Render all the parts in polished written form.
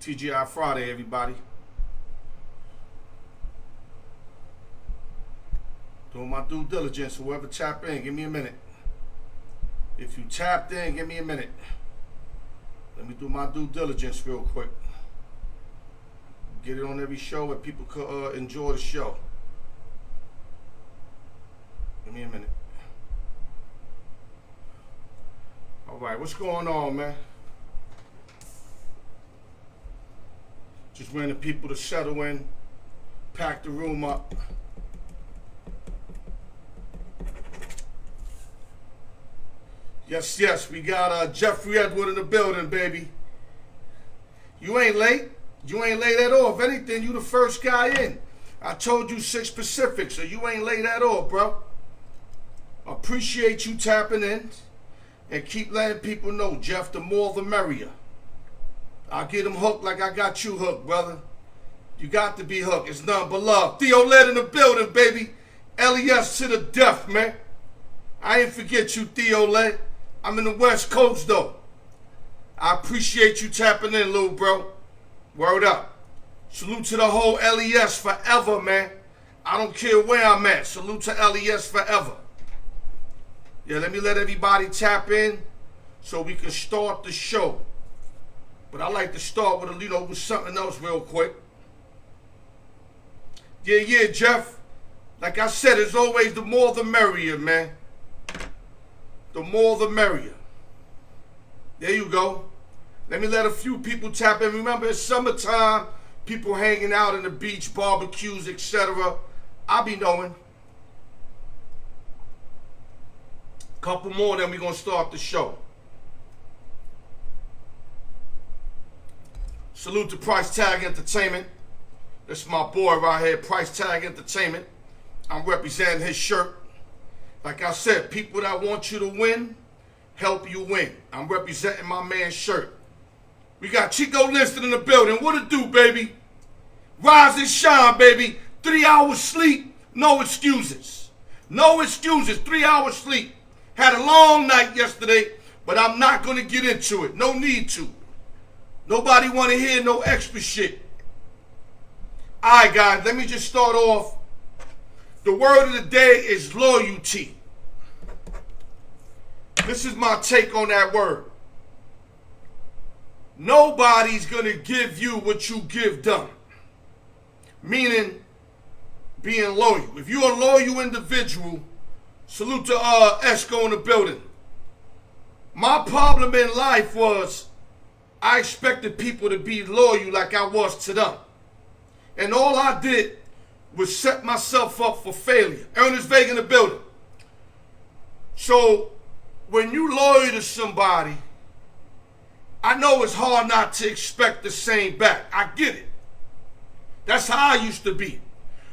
TGI Friday, everybody. Doing my due diligence. Whoever tapped in, give me a minute. If you tapped in, give me a minute. Let me do my due diligence real quick. Get it on every show and people could enjoy the show. Give me a minute. All right, what's going on, man? Just waiting for people to settle in, pack the room up. Yes, we got Jeffrey Edward in the building, baby. You ain't late. You ain't late at all. If anything, you the first guy in. I told you 6 Pacific, so you ain't late at all, bro. Appreciate you tapping in and keep letting people know, Jeff, the more the merrier. I'll get them hooked like I got you hooked, brother. You got to be hooked. It's nothing but love. Theo led in the building, baby. LES to the death, man. I ain't forget you, Theo led. I'm in the West Coast, though. I appreciate you tapping in, little bro. Word up. Salute to the whole LES forever, man. I don't care where I'm at. Salute to LES forever. Yeah, let me let everybody tap in so we can start the show. But I like to start with with something else real quick. Yeah, Jeff. Like I said, it's always the more the merrier, man. The more the merrier. There you go. Let me let a few people tap in. Remember, it's summertime. People hanging out in the beach, barbecues, etc. I be knowing. Couple more, then we're going to start the show. Salute to Price Tag Entertainment. That's my boy right here, Price Tag Entertainment. I'm representing his shirt. Like I said, people that want you to win, help you win. I'm representing my man's shirt. We got Chico listed in the building. What it do, baby? Rise and shine, baby. 3 hours sleep, no excuses. No excuses, 3 hours sleep. Had a long night yesterday, but I'm not going to get into it. No need to. Nobody want to hear no extra shit. All right, guys, let me just start off. The word of the day is loyalty. This is my take on that word. Nobody's going to give you what you give them. Meaning being loyal. If you're a loyal individual, salute to Esco in the building. My problem in life was I expected people to be loyal like I was to them. And all I did was set myself up for failure. Ernest Vega in the building. So when you loyal to somebody, I know it's hard not to expect the same back. I get it. That's how I used to be.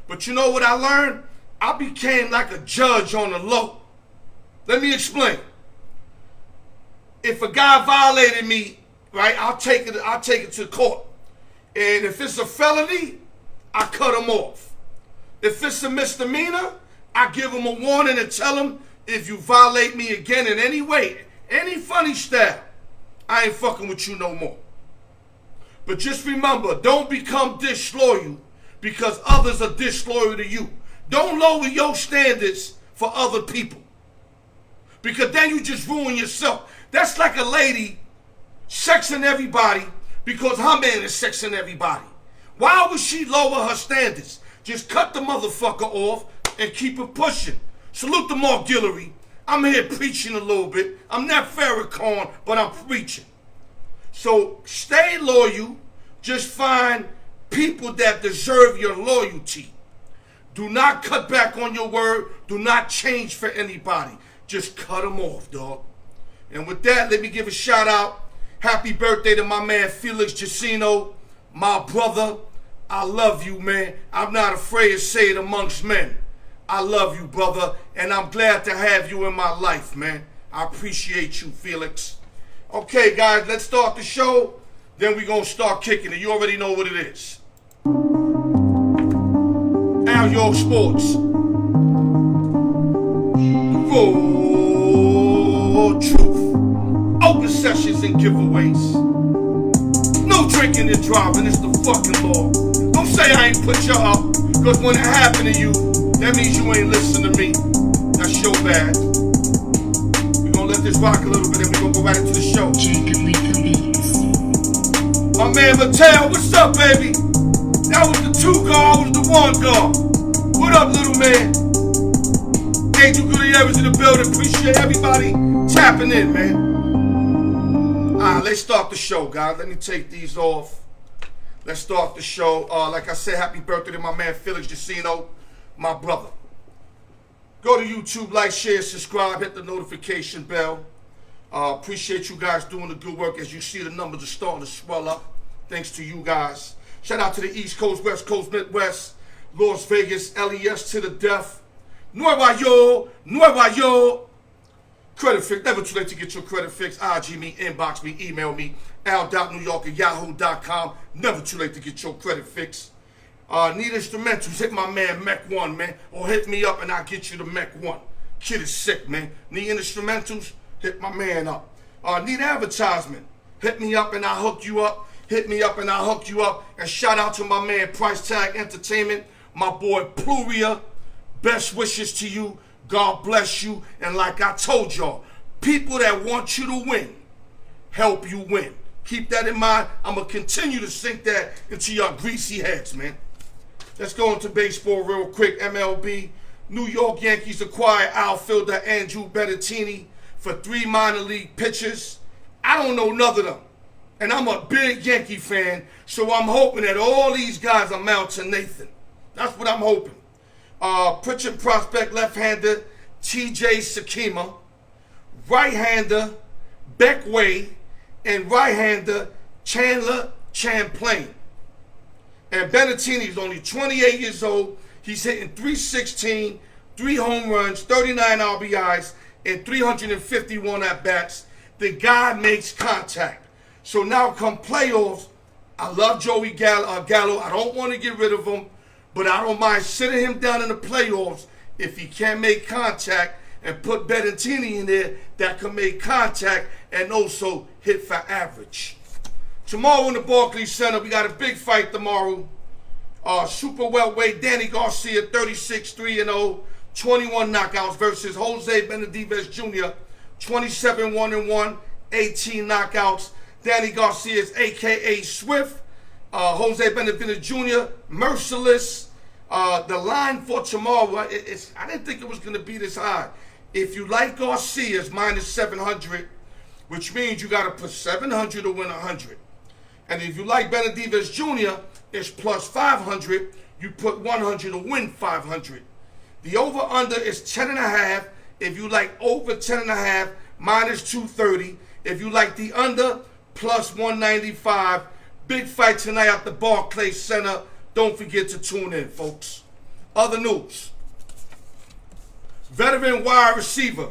But you know what I learned? I became like a judge on the low. Let me explain. If a guy violated me, right, I'll take it to court. And if it's a felony, I cut him off. If it's a misdemeanor, I give him a warning and tell him, if you violate me again in any way, any funny style, I ain't fucking with you no more. But just remember, don't become disloyal because others are disloyal to you. Don't lower your standards for other people. Because then you just ruin yourself. That's like a lady sexing everybody because her man is sexing everybody. Why would she lower her standards? Just cut the motherfucker off and keep it pushing. Salute to Mark Guillory. I'm here preaching a little bit. I'm not Farrakhan, but I'm preaching. So stay loyal. Just find people that deserve your loyalty. Do not cut back on your word. Do not change for anybody. Just cut them off, dog. And with that, let me give a shout out. Happy birthday to my man Felix Jacino, my brother. I love you, man. I'm not afraid to say it amongst men. I love you, brother, and I'm glad to have you in my life, man. I appreciate you, Felix. Okay, guys, let's start the show. Then we're going to start kicking it. You already know what it is. Al York Sports. Full truth. Open sessions and giveaways. No drinking and driving, it's the fucking law. Don't say I ain't put you up, cause when it happened to you, that means you ain't listen to me. That's your bad. We gonna let this rock a little bit and we gonna go right into the show. My man Mattel, what's up, baby? That was the 2 guard, was the 1 guard. What up, little man? Angel Gutierrez in the building. Appreciate everybody tapping in, man. Alright, let's start the show, guys. Let me take these off. Let's start the show. Like I said, happy birthday to my man Felix Jacino, my brother. Go to YouTube, like, share, subscribe, hit the notification bell. Appreciate you guys doing the good work. As you see, the numbers are starting to swell up. Thanks to you guys. Shout out to the East Coast, West Coast, Midwest, Las Vegas, LES to the death. Nueva York. Credit fix. Never too late to get your credit fix. IG me, inbox me, email me. al.newyork@yahoo.com. Never too late to get your credit fix. Need instrumentals? Hit my man Mech 1, man. Or hit me up and I'll get you the Mech 1. Kid is sick, man. Need instrumentals? Hit my man up. Need advertisement? Hit me up and I'll hook you up. Hit me up and I'll hook you up. And shout out to my man Price Tag Entertainment. My boy Pluria. Best wishes to you. God bless you. And like I told y'all, people that want you to win, help you win. Keep that in mind. I'm going to continue to sink that into your greasy heads, man. Let's go into baseball real quick. MLB. New York Yankees acquire outfielder Andrew Benavidez for 3 minor league pitchers. I don't know none of them. And I'm a big Yankee fan, so I'm hoping that all these guys amount to Nathan. That's what I'm hoping. Pitching prospect left-hander T.J. Sakima, right-hander Beckway, and right-hander Chandler Champlain. And Benavidez is only 28 years old. He's hitting .316, 3 home runs, 39 RBIs, and 351 at-bats. The guy makes contact. So now come playoffs, I love Joey Gallo. I don't want to get rid of him. But I don't mind sitting him down in the playoffs if he can't make contact and put Benavidez in there that can make contact and also hit for average. Tomorrow in the Barclays Center, we got a big fight tomorrow. Super welterweight Danny Garcia, 36-3-0, 21 knockouts versus Jose Benavidez Jr., 27-1-1, 18 knockouts. Danny Garcia is a.k.a. Swift. Jose Benavidez Jr., merciless. The line for tomorrow, I didn't think it was going to be this high. If you like Garcia, it's -700, which means you got to put 700 to win 100. And if you like Benavidez Jr., it's +500. You put 100 to win 500. The over-under is 10.5. If you like over 10.5, -230. If you like the under, +195. Big fight tonight at the Barclays Center. Don't forget to tune in, folks. Other news. Veteran wide receiver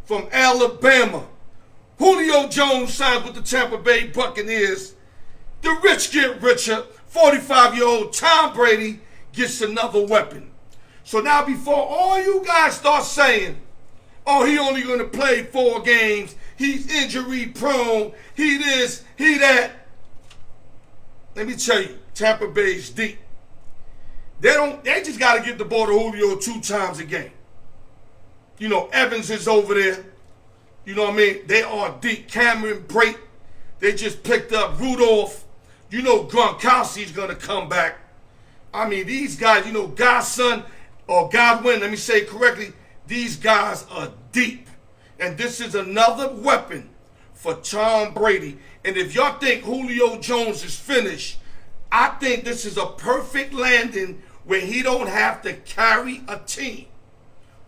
from Alabama, Julio Jones signs with the Tampa Bay Buccaneers. The rich get richer. 45-year-old Tom Brady gets another weapon. So now before all you guys start saying, oh, he only going to play 4 games, he's injury prone, he this, he that. Let me tell you, Tampa Bay is deep. They just got to get the ball to Julio 2 times a game. You know, Evans is over there. You know what I mean? They are deep. Cameron Brate. They just picked up Rudolph. You know Gronkowski's going to come back. I mean, these guys, you know, Godson or Godwin, let me say it correctly, these guys are deep. And this is another weapon for Tom Brady. And if y'all think Julio Jones is finished, I think this is a perfect landing where he don't have to carry a team.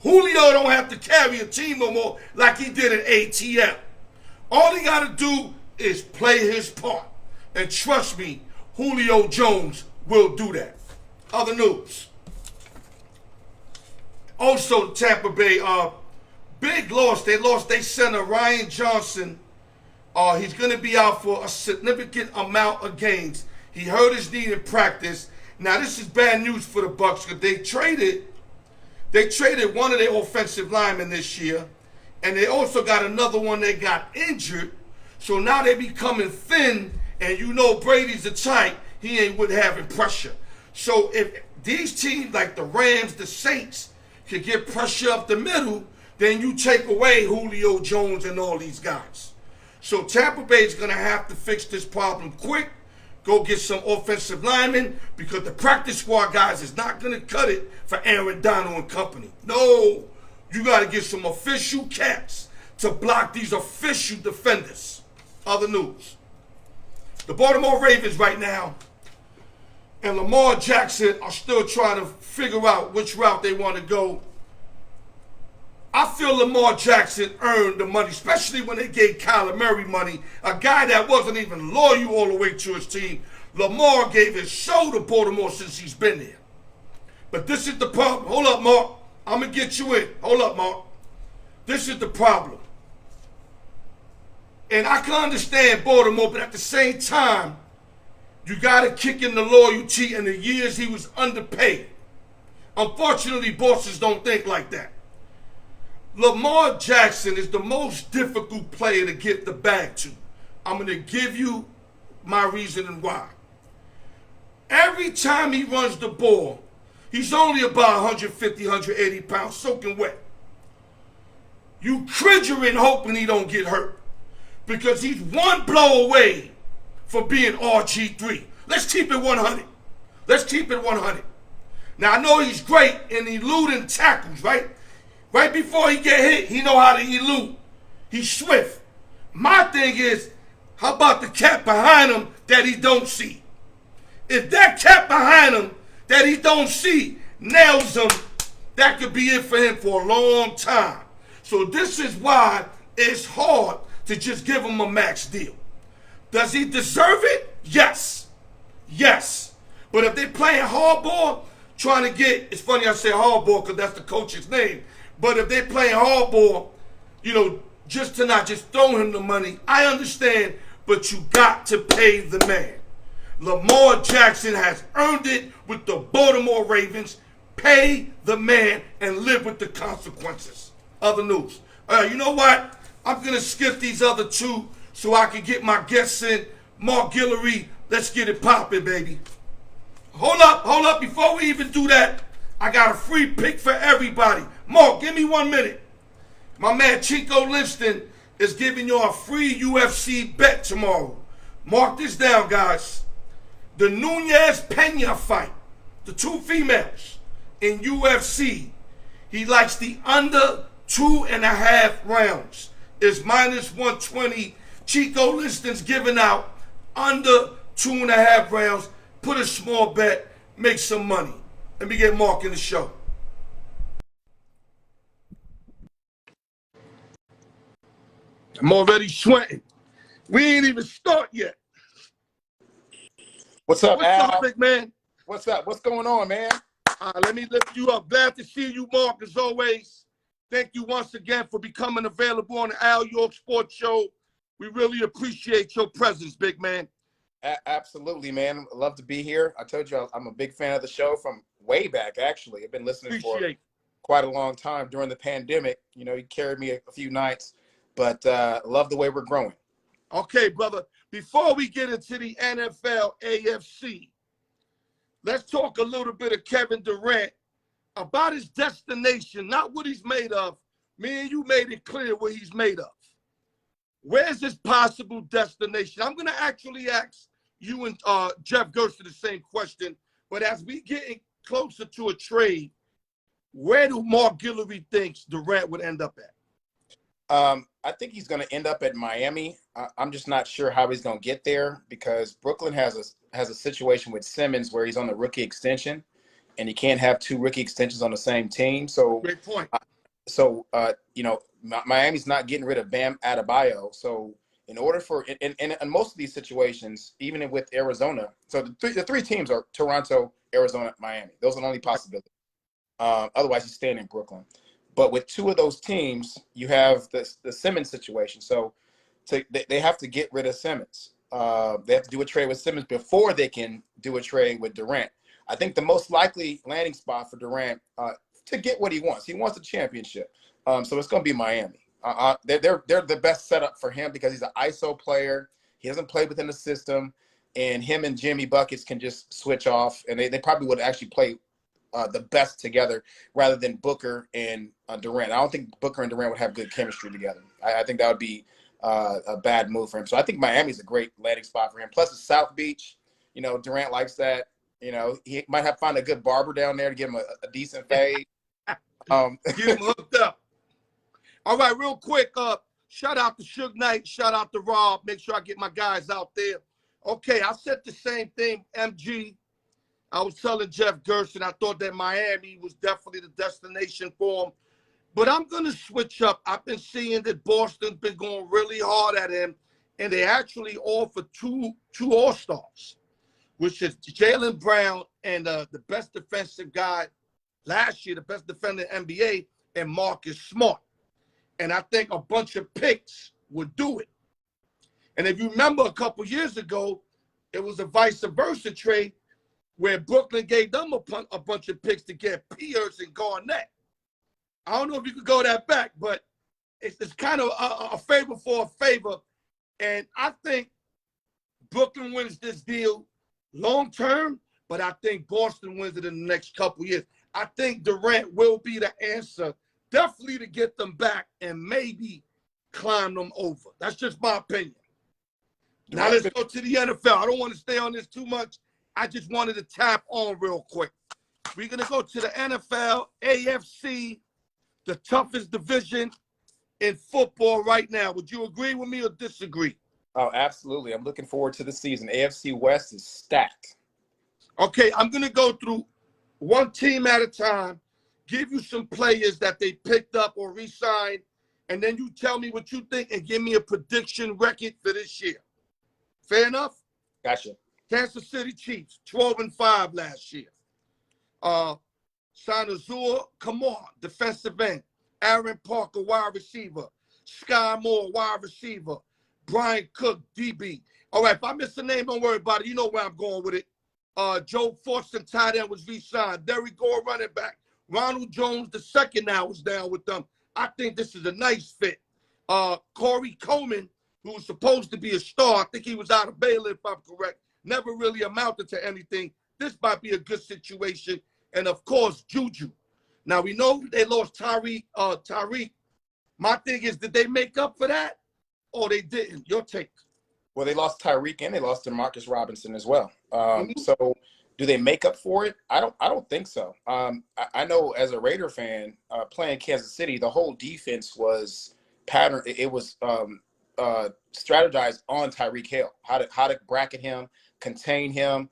Julio don't have to carry a team no more like he did at ATL. All he got to do is play his part. And trust me, Julio Jones will do that. Other news. Also, Tampa Bay, big loss. They lost their center, Ryan Johnson. He's going to be out for a significant amount of games. He hurt his knee in practice. Now, this is bad news for the Bucs because they traded They traded one of their offensive linemen this year, and they also got another one that got injured. So now they becoming thin, and you know Brady's the type, he ain't with having pressure. So if these teams like the Rams, the Saints, can get pressure up the middle, then you take away Julio Jones and all these guys. So Tampa Bay is going to have to fix this problem quick. Go get some offensive linemen, because the practice squad guys is not going to cut it for Aaron Donald and company. No, you got to get some official cats to block these official defenders. Other news. The Baltimore Ravens right now and Lamar Jackson are still trying to figure out which route they want to go. I feel Lamar Jackson earned the money, especially when they gave Kyler Murray money, a guy that wasn't even loyal all the way to his team. Lamar gave his soul to Baltimore since he's been there. But this is the problem. Hold up, Mark. I'm going to get you in. Hold up, Mark. This is the problem. And I can understand Baltimore, but at the same time, you got to kick in the loyalty and the years he was underpaid. Unfortunately, bosses don't think like that. Lamar Jackson is the most difficult player to get the bag to. I'm going to give you my reasoning why. Every time he runs the ball, he's only about 150, 180 pounds, soaking wet. You cringing hoping he don't get hurt, because he's one blow away from being RG3. Let's keep it 100. Let's keep it 100. Now, I know he's great in eluding tackles, right? Right before he get hit, he know how to elude. He's swift. My thing is, how about the cat behind him that he don't see? If that cat behind him that he don't see nails him, that could be it for him for a long time. So this is why it's hard to just give him a max deal. Does he deserve it? Yes. Yes. But if they're playing hardball, trying to get, it's funny I say hardball because that's the coach's name, but if they're playing hardball, you know, just to not just throw him the money, I understand, but you got to pay the man. Lamar Jackson has earned it with the Baltimore Ravens. Pay the man and live with the consequences. Other news. You know what? I'm going to skip these other two so I can get my guests in. Mark Guillory, let's get it popping, baby. Hold up. Before we even do that, I got a free pick for everybody. Mark, give me 1 minute. My man Chico Linston is giving you a free UFC bet tomorrow. Mark this down, guys. The Nunez-Pena fight, the two females in UFC, he likes the under 2.5 rounds. It's minus 120. Chico Linston's giving out under 2.5 rounds. Put a small bet, make some money. Let me get Mark in the show. I'm already sweating. We ain't even start yet. What's up, Al? What's up, big man? What's up? What's going on, man? Let me lift you up. Glad to see you, Mark, as always. Thank you once again for becoming available on the Al York Sports Show. We really appreciate your presence, big man. Absolutely, man. I love to be here. I told you I'm a big fan of the show from way back, actually. I've been listening for quite a long time during the pandemic. You know, he carried me a few nights, but love the way we're growing. Okay, brother. Before we get into the NFL AFC, let's talk a little bit of Kevin Durant, about his destination, not what he's made of. Me and you made it clear what he's made of. Where's his possible destination? I'm going to actually ask you and Jeff Gerster the same question, but as we get closer to a trade, where do Mark Guillory thinks Durant would end up at? I think he's going to end up at Miami. I'm just not sure how he's going to get there, because Brooklyn has a situation with Simmons where he's on the rookie extension, and you can't have two rookie extensions on the same team. So, great point. You know, Miami's not getting rid of Bam Adebayo. So in order for – in most of these situations, even with Arizona – so the three teams are Toronto, Arizona, Miami. Those are the only possibilities. Otherwise, he's staying in Brooklyn. But with two of those teams, you have the Simmons situation. So they have to get rid of Simmons. They have to do a trade with Simmons before they can do a trade with Durant. I think the most likely landing spot for Durant to get what he wants. He wants a championship. So it's going to be Miami. They're the best setup for him because he's an ISO player. He hasn't played within the system, and him and Jimmy Buckets can just switch off, and they probably would actually play the best together rather than Booker and Durant. I don't think Booker and Durant would have good chemistry together. I think that would be a bad move for him. So I think Miami's a great landing spot for him. Plus, it's South Beach. Durant likes that. He might have to find a good barber down there to give him a decent fade. Get him hooked up. All right, real quick. Shout out to Suge Knight. Shout out to Rob. Make sure I get my guys out there. Okay, I said the same thing, MG. I was telling Jeff Gerson I thought that Miami was definitely the destination for him. But I'm going to switch up. I've been seeing that Boston's been going really hard at him, and they actually offered two All-Stars, which is Jaylen Brown and the best defensive guy last year, the best defender in the NBA, and Marcus Smart. And I think a bunch of picks would do it. And if you remember a couple years ago, it was a vice versa trade where Brooklyn gave them a bunch of picks to get Pierce and Garnett. I don't know if you could go that back, but it's kind of a favor for a favor. And I think Brooklyn wins this deal long term, but I think Boston wins it in the next couple years. I think Durant will be the answer, definitely to get them back and maybe climb them over. That's just my opinion. Now let's go to the NFL. I don't want to stay on this too much. I just wanted to tap on real quick. We're going to go to the NFL, AFC, the toughest division in football right now. Would you agree with me or disagree? Oh, absolutely. I'm looking forward to the season. AFC West is stacked. Okay, I'm going to go through one team at a time, give you some players that they picked up or re-signed, and then you tell me what you think and give me a prediction record for this year. Fair enough? Gotcha. Kansas City Chiefs, 12-5 last year. Sanazur, come on, defensive end. Aaron Parker, wide receiver. Sky Moore, wide receiver. Brian Cook, DB. All right, if I miss a name, don't worry about it. You know where I'm going with it. Joe Fortson, tight end, was re-signed. Derrick Gore, running back. Ronald Jones, the second now, is down with them. I think this is a nice fit. Corey Coleman, who was supposed to be a star, I think he was out of Baylor, if I'm correct, never really amounted to anything. This might be a good situation. And, of course, Juju. Now, we know they lost Tyreek. My thing is, did they make up for that or they didn't? Your take. Well, they lost Tyreek and they lost DeMarcus Robinson as well. So do they make up for it? I don't think so. I know as a Raider fan playing Kansas City, the whole defense was patterned. It was strategized on Tyreek Hill, how to bracket him, contain him.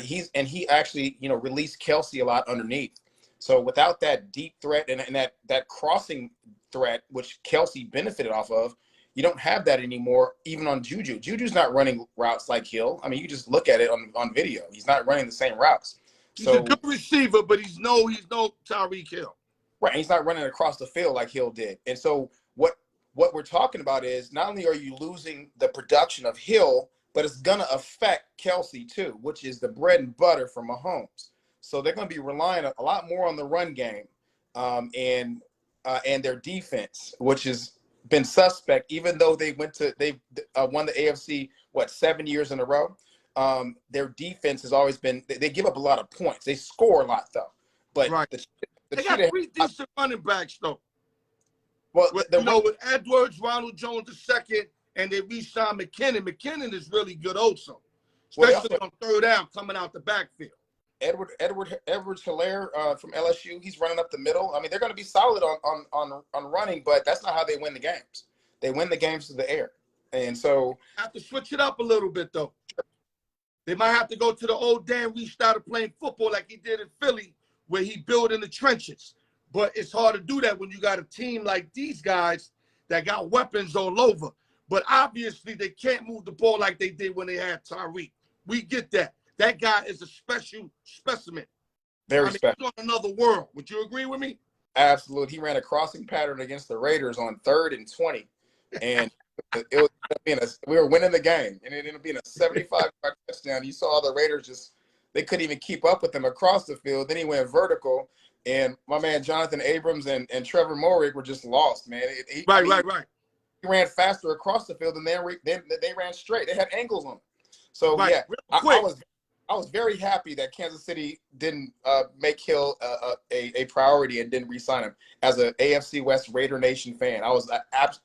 He actually released Kelsey a lot underneath. So without that deep threat and that crossing threat, which Kelsey benefited off of, you don't have that anymore, even on Juju. Juju's not running routes like Hill. I mean, you just look at it on video. He's not running the same routes. He's a good receiver, but he's no Tyreek Hill. Right, he's not running across the field like Hill did. And so what we're talking about is not only are you losing the production of Hill, but it's going to affect Kelsey too, which is the bread and butter for Mahomes. So they're going to be relying a lot more on the run game and their defense, which has been suspect, even though they won the AFC 7 years in a row. Their defense has always been they give up a lot of points. They score a lot though, but right. They got three decent running backs though. Well, with Edwards, Ronald Jones II, and they re-signed McKinnon. McKinnon is really good also, especially on third down coming out the backfield. Edwards-Helaire from LSU, he's running up the middle. I mean, they're going to be solid on running, but that's not how they win the games. They win the games through the air. And so have to switch it up a little bit, though. They might have to go to the old Dan Reed style of playing football like he did in Philly, where he built in the trenches. But it's hard to do that when you got a team like these guys that got weapons all over. But obviously, they can't move the ball like they did when they had Tyreek. We get that. That guy is a special specimen. Very special. He's on another world. Would you agree with me? Absolutely. He ran a crossing pattern against the Raiders on 3rd and 20. And we were winning the game. And it ended up being a 75-yard touchdown. You saw the Raiders they couldn't even keep up with him across the field. Then he went vertical. and my man Jonathan Abrams and Trevor Moehrig were just lost, man. Right. He ran faster across the field than they ran straight. They had angles on them. So Right. yeah, Real quick. I was very happy that Kansas City didn't make Hill a priority and didn't re-sign him. As a AFC West Raider Nation fan, I was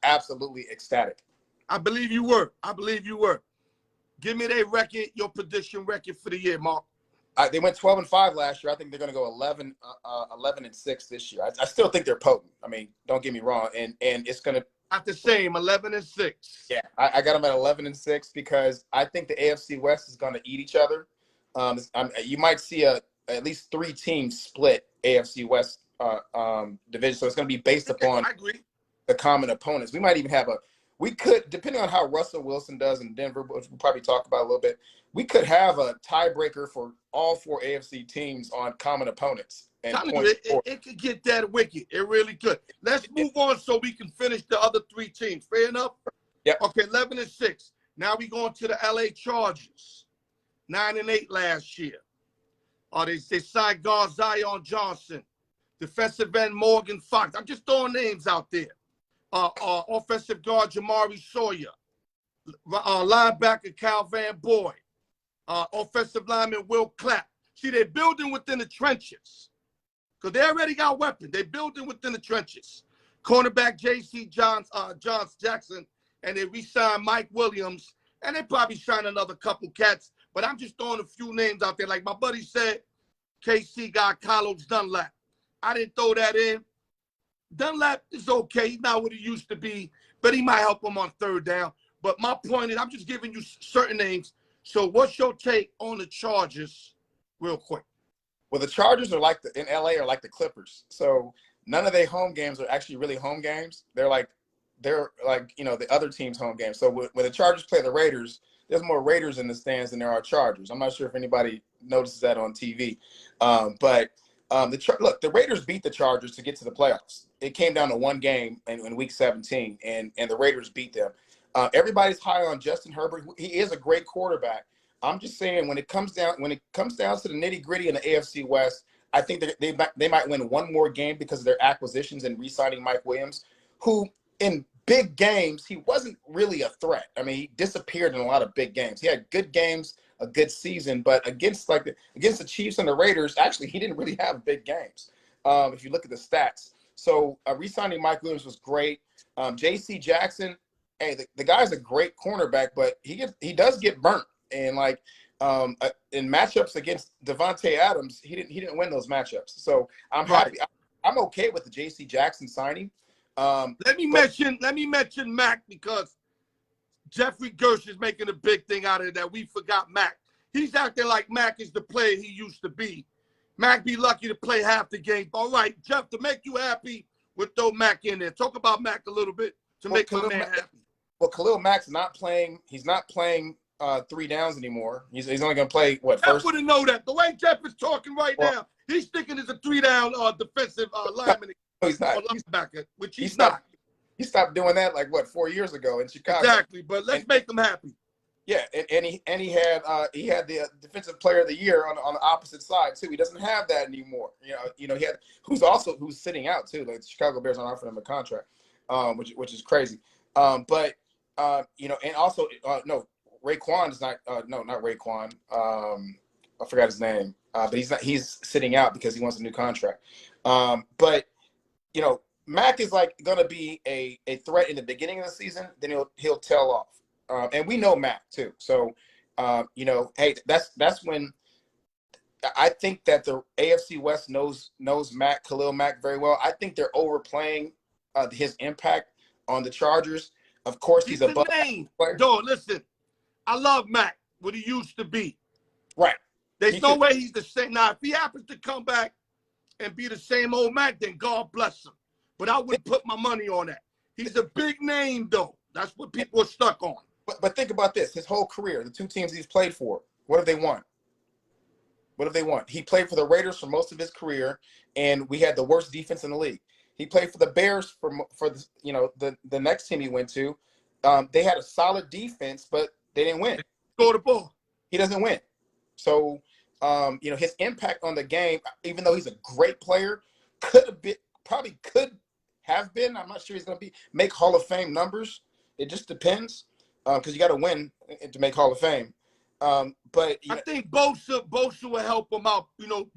absolutely ecstatic. I believe you were. Give me their record, your prediction record for the year, Mark. They went 12-5 last year. I think they're going to go 11-6 this year. I still think they're potent. I mean, don't get me wrong, and it's going to not the same 11-6. Yeah, I got them at 11-6 because I think the AFC West is going to eat each other. You might see at least 3 teams split AFC West division, so it's going to be based upon the common opponents. We might even have we could, depending on how Russell Wilson does in Denver, which we'll probably talk about a little bit, we could have a tiebreaker for all 4 AFC teams on common opponents. And it could get that wicked. It really could. Let's move on so we can finish the other 3 teams. Fair enough? Yeah. Okay, 11-6. Now we going to the LA Chargers. 9-8 last year. They signed Zion Johnson, defensive end Morgan Fox. I'm just throwing names out there. Offensive guard Jamari Sawyer, linebacker Cal Van Boy, offensive lineman Will Clapp. See, they're building within the trenches because they already got weapons. They're building within the trenches. Cornerback J.C. Jackson, and they re-signed Mike Williams, and they probably signed another couple cats. But I'm just throwing a few names out there. Like my buddy said, KC got Carlos Dunlap. I didn't throw that in. Dunlap is okay. He's not what he used to be, but he might help him on 3rd down. But my point is, I'm just giving you certain names. So what's your take on the Chargers real quick? Well, the Chargers are in LA are like the Clippers. So none of their home games are actually really home games. They're like the other team's home games. So when the Chargers play the Raiders, there's more Raiders in the stands than there are Chargers. I'm not sure if anybody notices that on TV. The Raiders beat the Chargers to get to the playoffs. It came down to 1 game in week 17, and the Raiders beat them. Everybody's high on Justin Herbert. He is a great quarterback. I'm just saying when it comes down to the nitty-gritty in the AFC West, I think that they might win 1 more game because of their acquisitions and re-signing Mike Williams, who in big games, he wasn't really a threat. I mean, he disappeared in a lot of big games. He had good games, a good season, but against the Chiefs and the Raiders, actually, he didn't really have big games if you look at the stats. So re-signing Mike Williams was great. J.C. Jackson, hey, the guy's a great cornerback, but he does get burnt. And in matchups against Devontae Adams, he didn't win those matchups. So I'm happy. I'm okay with the J.C. Jackson signing. Let me mention Mac because Jeffrey Gersh is making a big thing out of that. We forgot Mac. He's acting like Mac is the player he used to be. Mac be lucky to play half the game. All right, Jeff, to make you happy, we'll throw Mac in there. Talk about Mac a little bit to make my man happy. Well, Khalil Mack's not playing. He's not playing 3 downs anymore. He's only going to play Jeff first. Wouldn't know that. The way Jeff is talking now, he's thinking it's a 3-down defensive lineman. No, he's not. Linebacker, which he's not. He stopped doing that 4 years ago in Chicago. Exactly, but let's make him happy. Yeah, and he had the defensive player of the year on the opposite side too. He doesn't have that anymore. He had who's sitting out too. Like the Chicago Bears aren't offering him a contract, which is crazy. And also Raekwon is not Raekwon. I forgot his name, but he's sitting out because he wants a new contract. But Mac is going to be a threat in the beginning of the season. Then he'll tail off. And we know Mac too. So, hey, that's when I think that the AFC West knows Khalil Mack very well. I think they're overplaying his impact on the Chargers. Of course, he's a name. Dog, listen, I love Mac, what he used to be. Right. There's no way he's the same. Now, if he happens to come back and be the same old Mac, then God bless him. But I wouldn't put my money on that. He's a big name, though. That's what people are stuck on. But think about this. His whole career, the 2 teams he's played for, what have they won? He played for the Raiders for most of his career, and we had the worst defense in the league. He played for the Bears for the next team he went to. They had a solid defense, but they didn't win. Score the ball. He doesn't win. So, his impact on the game, even though he's a great player, could have been, probably could have been. I'm not sure he's going to make Hall of Fame numbers. It just depends because you got to win to make Hall of Fame. But I think Bosa will help him out.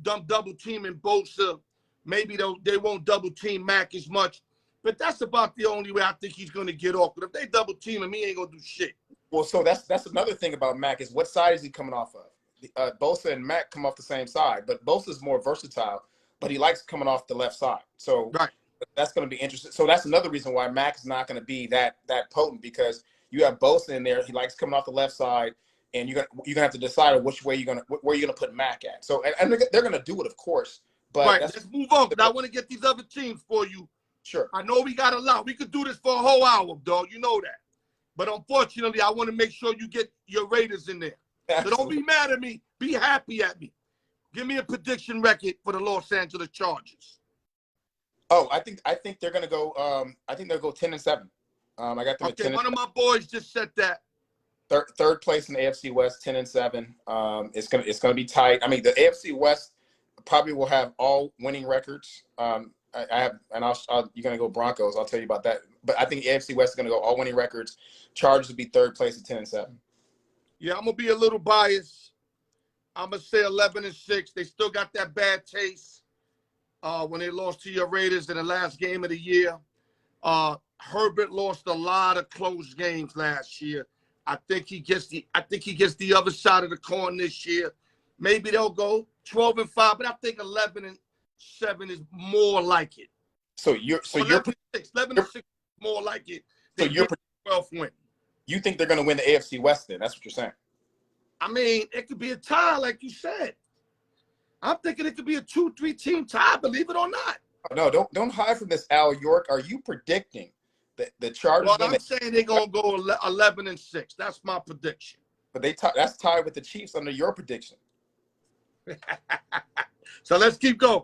Double teaming Bosa. Maybe they won't double team Mac as much. But that's about the only way I think he's going to get off. But if they double team him, he ain't going to do shit. Well, so that's another thing about Mac is what side is he coming off of? Bosa and Mac come off the same side, but Bosa's more versatile, but he likes coming off the left side. So right. That's going to be interesting. So that's another reason why Mac's not going to be that potent because you have Bosa in there. He likes coming off the left side, and you're gonna have to decide where you're gonna put Mac at. So and they're gonna do it, of course. But right. Let's move on. I want to get these other teams for you. Sure. I know we got a lot. We could do this for a whole hour, dog. You know that. But unfortunately, I want to make sure you get your Raiders in there. Absolutely. So don't be mad at me. Be happy at me. Give me a prediction record for the Los Angeles Chargers. Oh, I think they're gonna go. I think they'll go 10-7. I got them at 10. One of my boys just said that. Third place in the AFC West, 10-7. It's gonna be tight. I mean, the AFC West probably will have all winning records. You're gonna go Broncos. I'll tell you about that. But I think the AFC West is gonna go all winning records. Chargers will be third place at 10-7. Yeah, I'm gonna be a little biased. I'm gonna say 11-6. They still got that bad taste when they lost to your Raiders in the last game of the year. Herbert lost a lot of close games last year. I think he gets the other side of the coin this year. Maybe they'll go 12-5, but I think 11-7 is more like it. So you're 11-6 is more like it. So you're 12th win. You think they're going to win the AFC West then? That's what you're saying. I mean, it could be a tie, like you said. I'm thinking it could be a 2-3 team tie, believe it or not. No, don't hide from this, Al York. Are you predicting that the Chargers? Well, I'm saying they're going to go 11-6. That's my prediction. But that's tied with the Chiefs under your prediction. So let's keep going.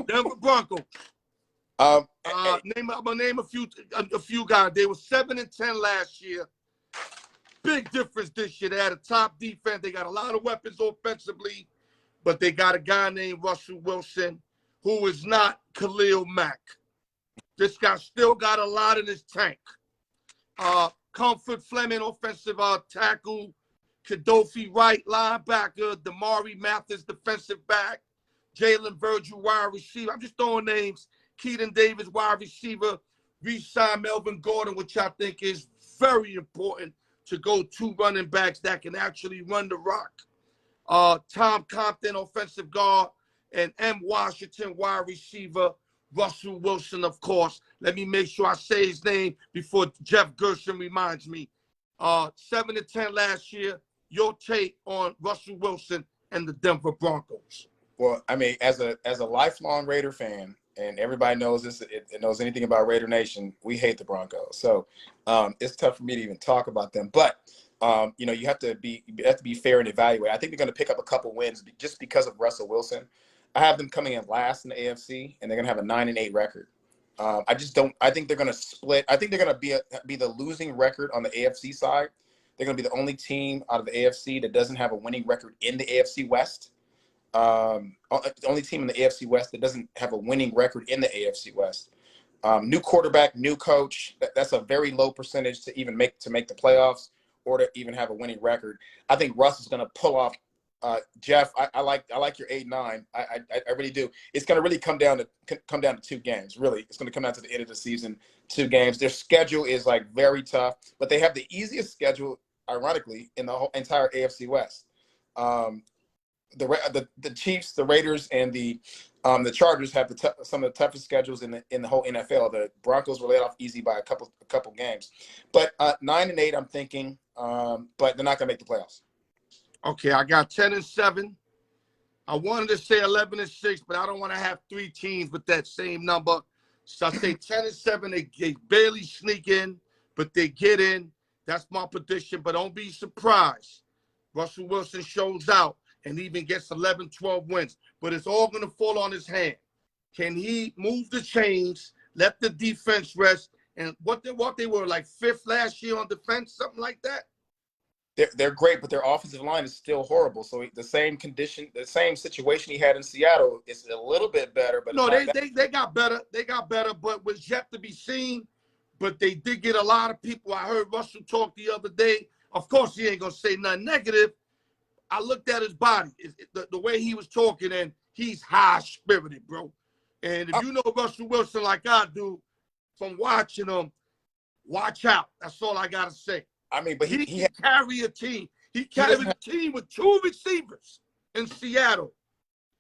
Denver Broncos. I'm gonna name a few guys. They were 7-10 last year. Big difference this year. They had a top defense. They got a lot of weapons offensively, but they got a guy named Russell Wilson who is not Khalil Mack. This guy still got a lot in his tank. Comfort Fleming, offensive tackle. Kadofi Wright, linebacker. Damari Mathis, defensive back. Jalen Virgil, wide receiver. I'm just throwing names. Keaton Davis, wide receiver. Re-sign Melvin Gordon, which I think is very important to go 2 running backs that can actually run the rock. Tom Compton, offensive guard. And M. Washington, wide receiver. Russell Wilson, of course. Let me make sure I say his name before Jeff Gershon reminds me. 7-10 last year. Your take on Russell Wilson and the Denver Broncos? Well, I mean, as a lifelong Raider fan, and everybody knows this, it knows anything about Raider Nation, we hate the Broncos. So it's tough for me to even talk about them. But you have to be fair and evaluate. I think they're going to pick up a couple wins just because of Russell Wilson. I have them coming in last in the AFC, and they're going to have a 9-8 record. I think they're going to split. I think they're going to be the losing record on the AFC side. They're going to be the only team out of the AFC that doesn't have a winning record in the AFC West. The only team in the AFC West that doesn't have a winning record in the AFC West. New quarterback, new coach. That's a very low percentage to even make the playoffs or to even have a winning record. I think Russ is going to pull off. Jeff, I like your 8-9. I really do. It's going to really come down to 2 games. Really, it's going to come down to the end of the season. 2 games. Their schedule is very tough, but they have the easiest schedule, ironically, in the whole entire AFC West. The Chiefs, the Raiders, and the Chargers have some of the toughest schedules in the whole NFL. The Broncos were let off easy by a couple games, but 9-8, I'm thinking, but they're not going to make the playoffs. Okay, I got 10-7. I wanted to say 11-6, but I don't want to have 3 teams with that same number. So I say 10-7. They barely sneak in, but they get in. That's my prediction. But don't be surprised. Russell Wilson shows out and even gets 11, 12 wins. But it's all going to fall on his hand. Can he move the chains, let the defense rest? And what they were, like 5th last year on defense, something like that? They're great, but their offensive line is still horrible. So the same condition, the same situation he had in Seattle is a little bit better, but No, it's not they got better. They got better, but was yet to be seen. But they did get a lot of people. I heard Russell talk the other day. Of course, he ain't gonna say nothing negative. I looked at his body, the way he was talking, and he's high spirited, bro. And if you know Russell Wilson like I do, from watching him, watch out. That's all I gotta say. I mean, but he can carry a team. He carried a team with 2 receivers in Seattle.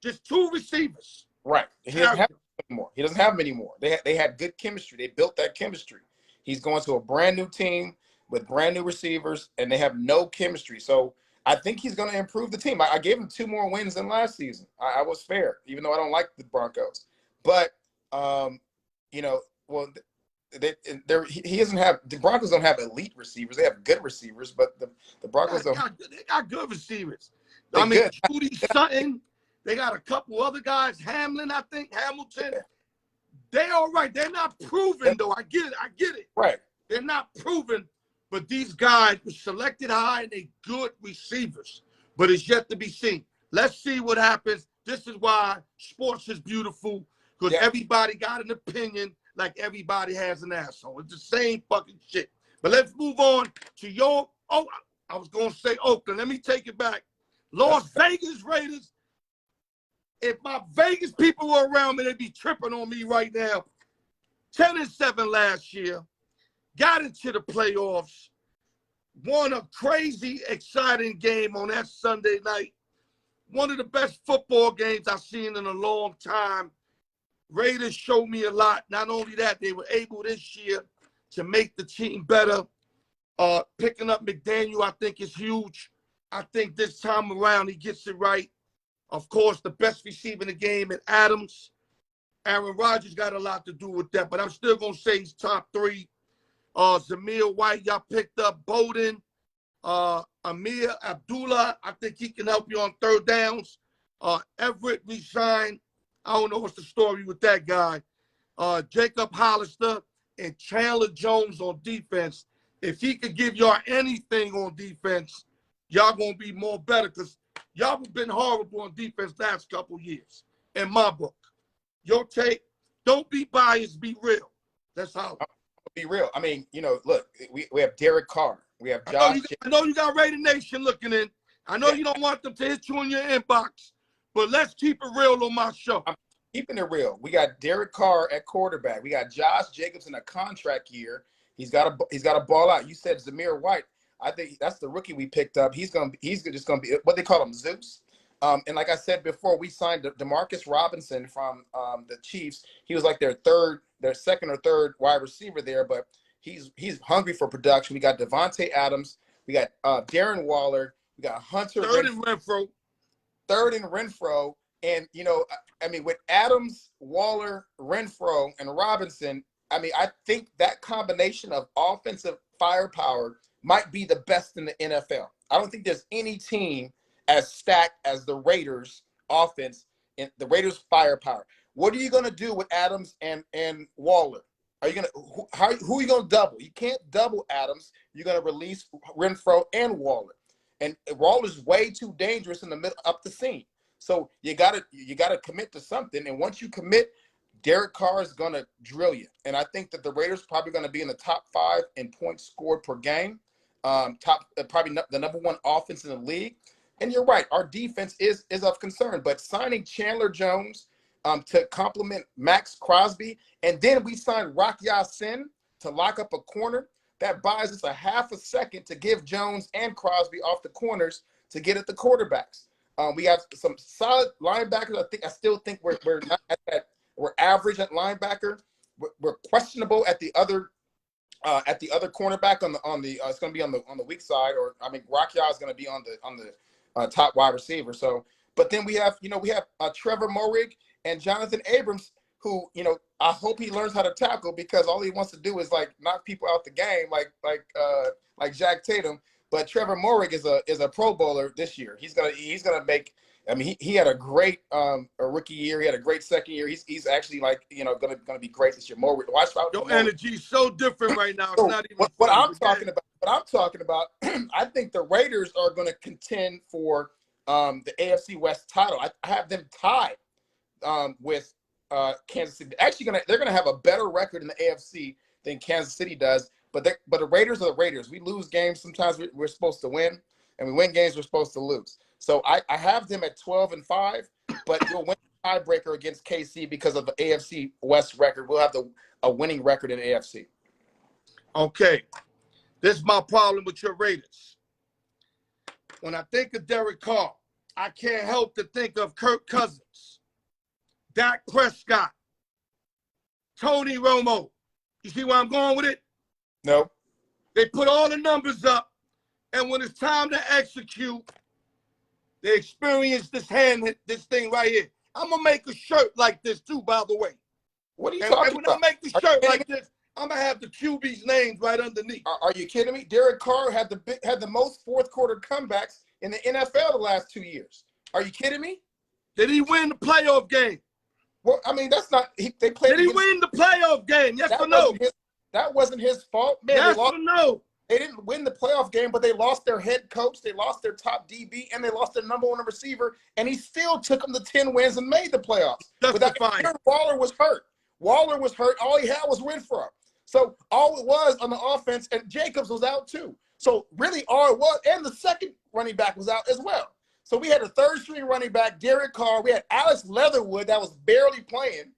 Just 2 receivers. Right. He doesn't have anymore. He doesn't have them anymore. They had good chemistry. They built that chemistry. He's going to a brand new team with brand new receivers, and they have no chemistry. So I think he's going to improve the team. I gave him 2 more wins than last season. I was fair, even though I don't like the Broncos. But he doesn't have the Broncos don't have elite receivers. They have good receivers, but the Broncos they got good receivers. I mean, Judy Sutton. They got a couple other guys. Hamilton. They all right. They're not proven though. I get it. Right. They're not proven, but these guys were selected high and they good receivers. But it's yet to be seen. Let's see what happens. This is why sports is beautiful, because everybody got an opinion. Like everybody has an asshole. It's the same fucking shit. But let's move on to I was going to say Oakland. Let me take it back. Las Vegas Raiders. If my Vegas people were around me, they'd be tripping on me right now. 10-7 last year. Got into the playoffs. Won a crazy, exciting game on that Sunday night. One of the best football games I've seen in a long time. Raiders showed me a lot. Not only that, they were able this year to make the team better. Picking up McDaniel, I think, is huge. I think this time around he gets it right. Of course, the best receiver in the game is Adams. Aaron Rodgers got a lot to do with that, but I'm still going to say he's top 3. Zamir White, y'all picked up. Bowden. Amir Abdullah, I think he can help you on 3rd downs. Everett resigned. I don't know what's the story with that guy. Jacob Hollister and Chandler Jones on defense. If he could give y'all anything on defense, y'all going to be more better, because y'all have been horrible on defense last couple years, in my book. Your take, don't be biased, be real. That's how. Be real. I mean, look, we have Derek Carr. We have Josh. I know you got Raider Nation looking in. I know you don't want them to hit you in your inbox. But let's keep it real on my show. I'm keeping it real. We got Derek Carr at quarterback. We got Josh Jacobs in a contract year. He's got to ball out. You said Zamir White. I think that's the rookie we picked up. He's just gonna be what they call him, Zeus. And like I said before, we signed DeMarcus Robinson from the Chiefs. He was like their 2nd or 3rd wide receiver there, but he's hungry for production. We got Devontae Adams. We got Darren Waller. We got Hunter. 3rd and Renfro. 3rd and Renfro. And, I mean, with Adams, Waller, Renfro, and Robinson, I mean, I think that combination of offensive firepower might be the best in the NFL. I don't think there's any team as stacked as the Raiders offense and the Raiders firepower. What are you going to do with Adams and Waller? Are you going to who are you going to double? You can't double Adams. You're going to release Renfro and Waller. And Waller's way too dangerous in the middle up the seam. So you got to commit to something, and once you commit, Derek Carr is going to drill you. And I think that the Raiders probably going to be in the top 5 in points scored per game. Probably the number 1 offense in the league. And you're right, our defense is of concern. But signing Chandler Jones to complement Max Crosby, and then we signed Rock Ya-Sin to lock up a corner, that buys us a half a second to give Jones and Crosby off the corners to get at the quarterbacks. We have some solid linebackers. I still think we're not at that. We're average at linebacker. We're questionable at the other cornerback on the it's going to be on the weak side, or I mean Rakia is going to be on the top wide receiver. So, but then we have Trevor Moehrig and Jonathan Abrams, who I hope he learns how to tackle, because all he wants to do is like knock people out the game like Jack Tatum. But Trevor Moehrig is a Pro Bowler this year. He's gonna make. I mean, he had a great a rookie year. He had a great second year. He's actually gonna be great this year. Moehrig, watch out. Your energy's so different right now. It's so not even what I'm talking about. what I'm talking about. I think the Raiders are going to contend for the AFC West title. I have them tied with Kansas City. Actually, they're gonna have a better record in the AFC than Kansas City does. But the Raiders are the Raiders. We lose games sometimes we're supposed to win, and we win games we're supposed to lose. So I have them at 12-5, but we'll win the tiebreaker against KC because of the AFC West record. We'll have a winning record in the AFC. Okay, this is my problem with your Raiders. When I think of Derek Carr, I can't help to think of Kirk Cousins, Dak Prescott, Tony Romo. You see where I'm going with it? No. They put all the numbers up, and when it's time to execute, they experience this thing right here. I'm going to make a shirt like this too, by the way. What are you talking about? When I make the shirt like this, I'm going to have the QB's names right underneath. Are you kidding me? Derek Carr had the most fourth quarter comebacks in the NFL the last 2 years. Are you kidding me? Did he win the playoff game? Well, I mean, that's not. They played. Did he win the playoff game? Yes or no? That wasn't his fault, man. Yes or no? They didn't win the playoff game, but they lost their head coach, they lost their top DB, and they lost their number one receiver, and he still took them to 10 wins and made the playoffs. Waller was hurt. Waller was hurt. All he had was Renfrow. So all it was on the offense, and Jacobs was out too. So really all it was, and the second running back was out as well. So we had a third-string running back, Derek Carr. We had Alex Leatherwood that was barely playing.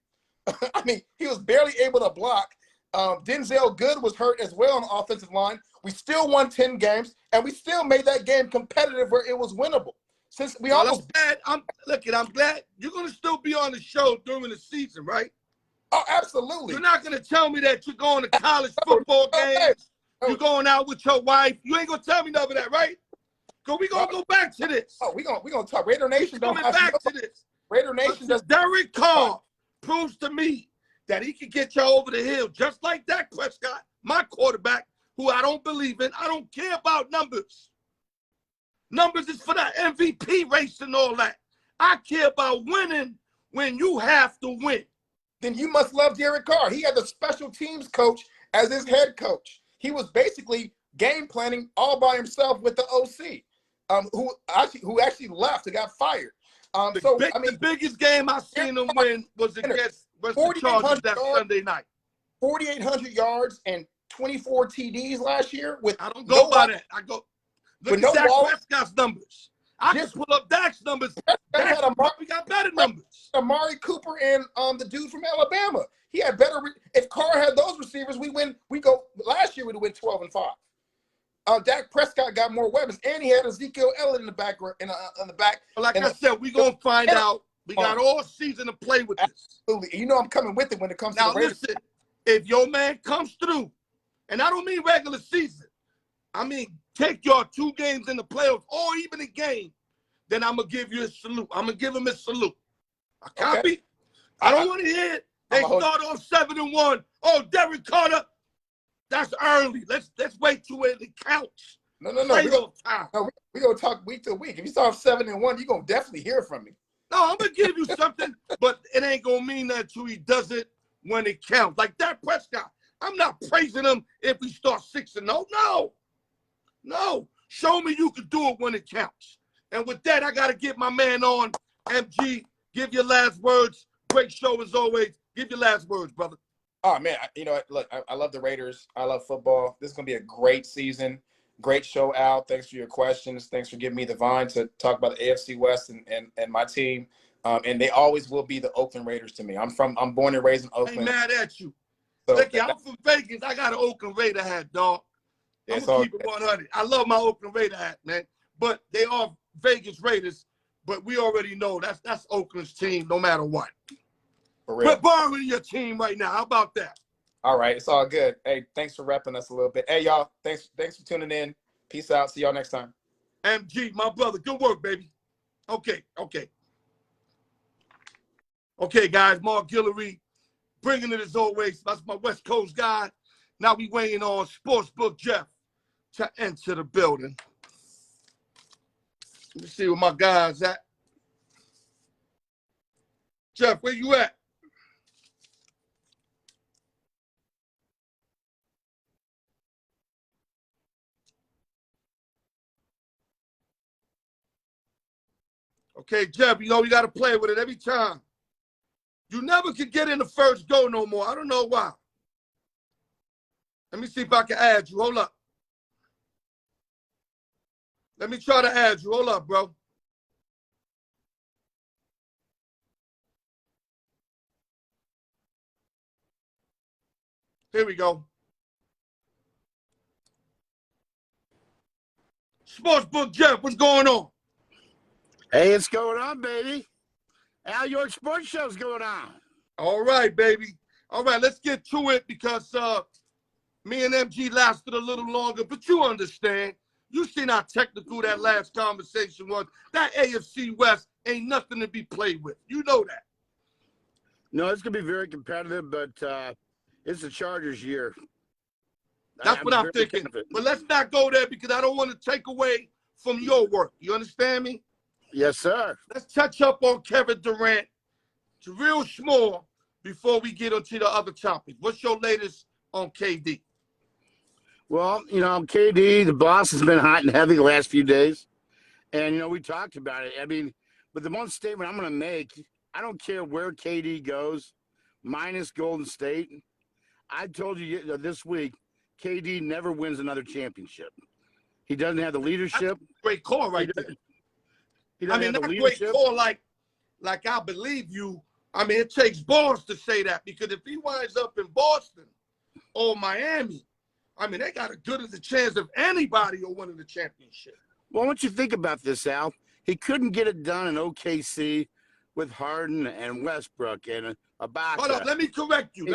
I mean, he was barely able to block. Denzel Good was hurt as well on the offensive line. We still won 10 games, and we still made that game competitive where it was winnable. Since we almost I'm glad you're going to still be on the show during the season, right? Oh, absolutely. You're not going to tell me that you're going to college football games. You're going out with your wife. You ain't going to tell me none of that, right? Because we're going to go back to this. Oh, we're gonna talk. Raider Nation coming back to this. Raider Nation does. Derek Carr proves to me that he can get you over the hill, just like Dak Prescott, my quarterback, who I don't believe in. I don't care about numbers. Numbers is for the MVP race and all that. I care about winning when you have to win. Then you must love Derek Carr. He had the special teams coach as his head coach. He was basically game planning all by himself with the OC, who actually left and got fired. The biggest game I seen him win was against the Chargers that Sunday night. 4,800 yards and 24 TDs last year. I don't go by that. I go look at Dak Prescott's numbers. I can pull up Dak's numbers. We got better numbers. Amari Cooper and the dude from Alabama. He had better. If Carr had those receivers, we win. Last year we'd win 12-5. Dak Prescott got more weapons, and he had Ezekiel Elliott in the back. In the back. Like I said, we're gonna find out. We got all season to play with this. Absolutely. You know I'm coming with it when it comes to the Raiders. Listen, if your man comes through, and I don't mean regular season, I mean take your 2 games in the playoffs or even a game, then I'm gonna give you a salute. I'm gonna give him a salute. I copy. Okay. I don't want to hear it. They start off 7-1. Oh, Derek Carter, that's early. Let's wait till it counts. No. We're gonna talk week to week. If you start 7-1, you're gonna definitely hear from me. No, I'm gonna give you something, but it ain't gonna mean that till he does it when it counts. Like Dak Prescott, I'm not praising him if we start 6-0. No. Show me you can do it when it counts. And with that, I gotta get my man on. MG, give your last words. Great show as always. Give your last words, brother. Oh man, look, I love the Raiders. I love football. This is gonna be a great season. Great show, Al. Thanks for your questions. Thanks for giving me the vine to talk about the AFC West and my team. And they always will be the Oakland Raiders to me. I'm born and raised in Oakland. I ain't mad at you. So, I'm from Vegas. I got an Oakland Raider hat, dog. I'm gonna keep it 100. I love my Oakland Raider hat, man. But they are Vegas Raiders. But we already know that's Oakland's team, no matter what. For real. We're borrowing your team right now. How about that? All right, it's all good. Hey, thanks for repping us a little bit. Hey, y'all, thanks for tuning in. Peace out. See y'all next time. MG, my brother, good work, baby. Okay, guys, Mark Guillory, bringing it as always. That's my West Coast guy. Now we waiting on Sportsbook Jeff to enter the building. Let me see where my guys at. Jeff, where you at? Okay, Jeb, you know you got to play with it every time. You never could get in the first go no more. I don't know why. Let me see if I can add you. Hold up. Let me try to add you. Hold up, bro. Here we go. Sportsbook Jeff, what's going on? Hey, it's going on, baby. Al York Sports Show's going on. All right, baby. All right, let's get to it because me and MG lasted a little longer, but you understand. You seen how technical that last conversation was. That AFC West ain't nothing to be played with. You know that. No, it's going to be very competitive, but it's the Chargers' year. That's what I'm thinking. Confident. But let's not go there because I don't want to take away from your work. You understand me? Yes, sir. Let's touch up on Kevin Durant. It's real small before we get onto the other topics. What's your latest on KD? Well, you know, KD, the boss, has been hot and heavy the last few days. And, you know, we talked about it. I mean, but the one statement I'm going to make, I don't care where KD goes, minus Golden State. I told you this week, KD never wins another championship. He doesn't have the leadership. Great call right there. I mean, not great call like I believe you. I mean, it takes balls to say that because if he winds up in Boston or Miami, I mean, they got as good as a chance of anybody or winning the championship. Well, once you think about this, Al, he couldn't get it done in OKC with Harden and Westbrook and Ibaka. Hold up, let me correct you.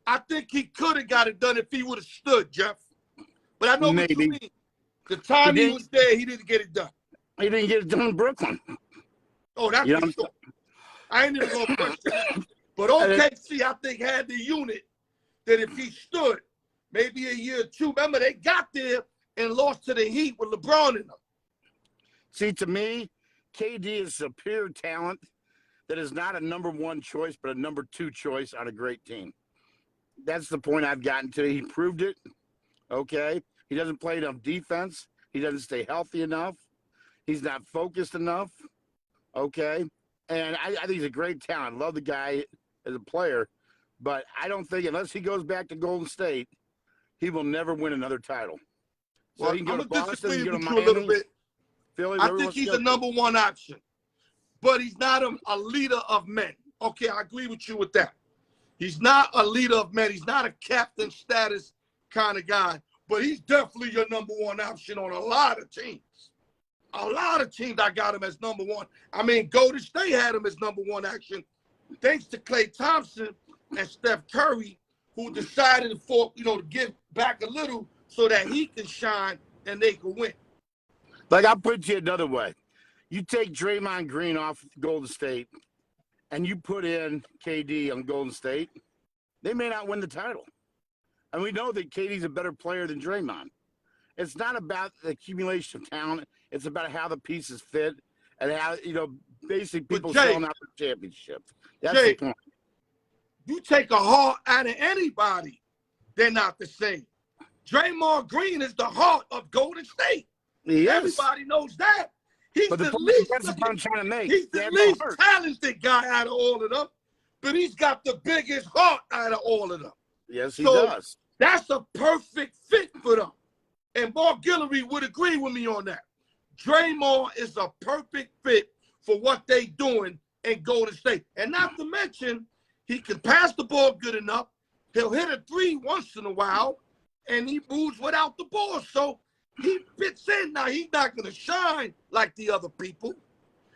I think he could have got it done if he would have stood, Jeff. But I know what you mean. The time he was there, he didn't get it done. He didn't get it done in Brooklyn. Oh, that's for sure. I ain't even going to question that. But OKC, I think, had the unit that if he stood, maybe a year or two. Remember, they got there and lost to the Heat with LeBron in them. See, to me, KD is superior talent that is not a number one choice, but a number two choice on a great team. That's the point I've gotten to. He proved it, okay? He doesn't play enough defense. He doesn't stay healthy enough. He's not focused enough, okay? And I think he's a great talent. Love the guy as a player, but I don't think unless he goes back to Golden State, he will never win another title. So well, he can go I'm to Boston, disagree go with to you Miami, a little bit. Philly, I think he's a number one option, but he's not a leader of men. Okay, I agree with you with that. He's not a leader of men. He's not a captain status kind of guy, but he's definitely your number one option on a lot of teams. A lot of teams I got him as number one. I mean, Golden State had him as number one action thanks to Klay Thompson and Steph Curry, who decided to give back a little so that he can shine and they can win. Like, I'll put it another way. You take Draymond Green off Golden State and you put in KD on Golden State, they may not win the title. And we know that KD's a better player than Draymond. It's not about the accumulation of talent. It's about how the pieces fit and how, basically people selling out the championship. That's the point. You take a heart out of anybody, they're not the same. Draymond Green is the heart of Golden State. Everybody knows that. He's the least talented guy out of all of them, but he's got the biggest heart out of all of them. Yes, he does. That's a perfect fit for them. And Mark Guillory would agree with me on that. Draymond is a perfect fit for what they doing in Golden State. And not to mention, he can pass the ball good enough. He'll hit a three once in a while, and he moves without the ball. So he fits in. Now, he's not going to shine like the other people.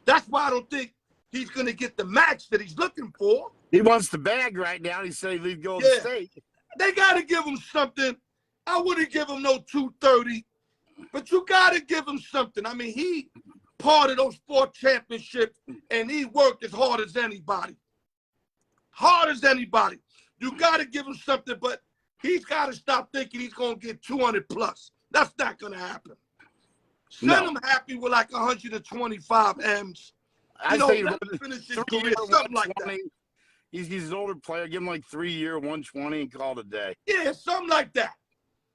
That's why I don't think he's going to get the max that he's looking for. He wants the bag right now. He said he'd leave Golden State. They got to give him something. I wouldn't give him no 230, but you got to give him something. I mean, he part of those 4 championships, and he worked as hard as anybody. Hard as anybody. You got to give him something, but he's got to stop thinking he's going to get 200 plus. That's not going to happen. Send him happy with like 125 M's. I think finish his career, something like that. He's an older player. Give him like 3-year, 120 and call it a day. Yeah, something like that.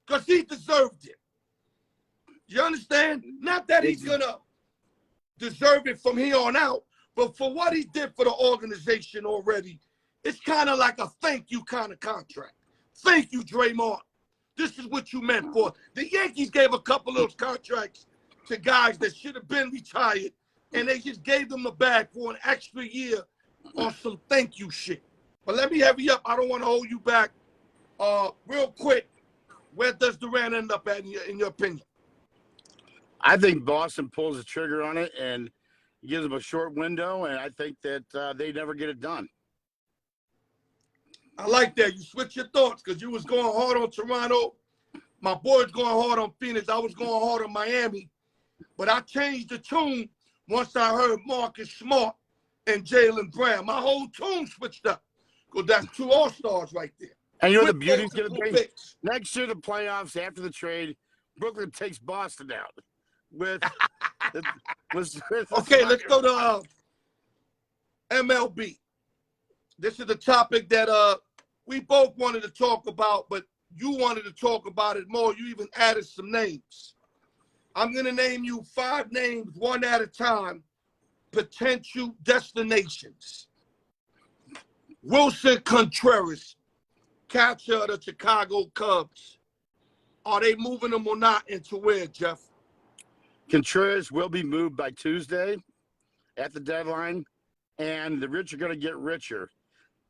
Because he deserved it. You understand? Not that he's going to deserve it from here on out. But for what he did for the organization already, it's kind of like a thank you kind of contract. Thank you, Draymond. This is what you meant for. The Yankees gave a couple of those contracts to guys that should have been retired, and they just gave them a bag for an extra year on some thank you shit. But let me heavy up. I don't want to hold you back. Real quick, where does Durant end up at in your opinion? I think Boston pulls the trigger on it and gives them a short window, and I think that they never get it done. I like that. You switch your thoughts because you was going hard on Toronto. My boy's going hard on Phoenix. I was going hard on Miami. But I changed the tune once I heard Marcus Smart and Jaylen Brown. My whole tune switched up because that's two all-stars right there. And you know the beauty's going to be? Next year, the playoffs, after the trade, Brooklyn takes Boston out. Okay, let's go to MLB. This is the topic that we both wanted to talk about, but you wanted to talk about it more. You even added some names. I'm going to name you 5 names, one at a time, potential destinations. Wilson Contreras, catcher of the Chicago Cubs. Are they moving him or not into where, Jeff? Contreras will be moved by Tuesday at the deadline, and the rich are going to get richer.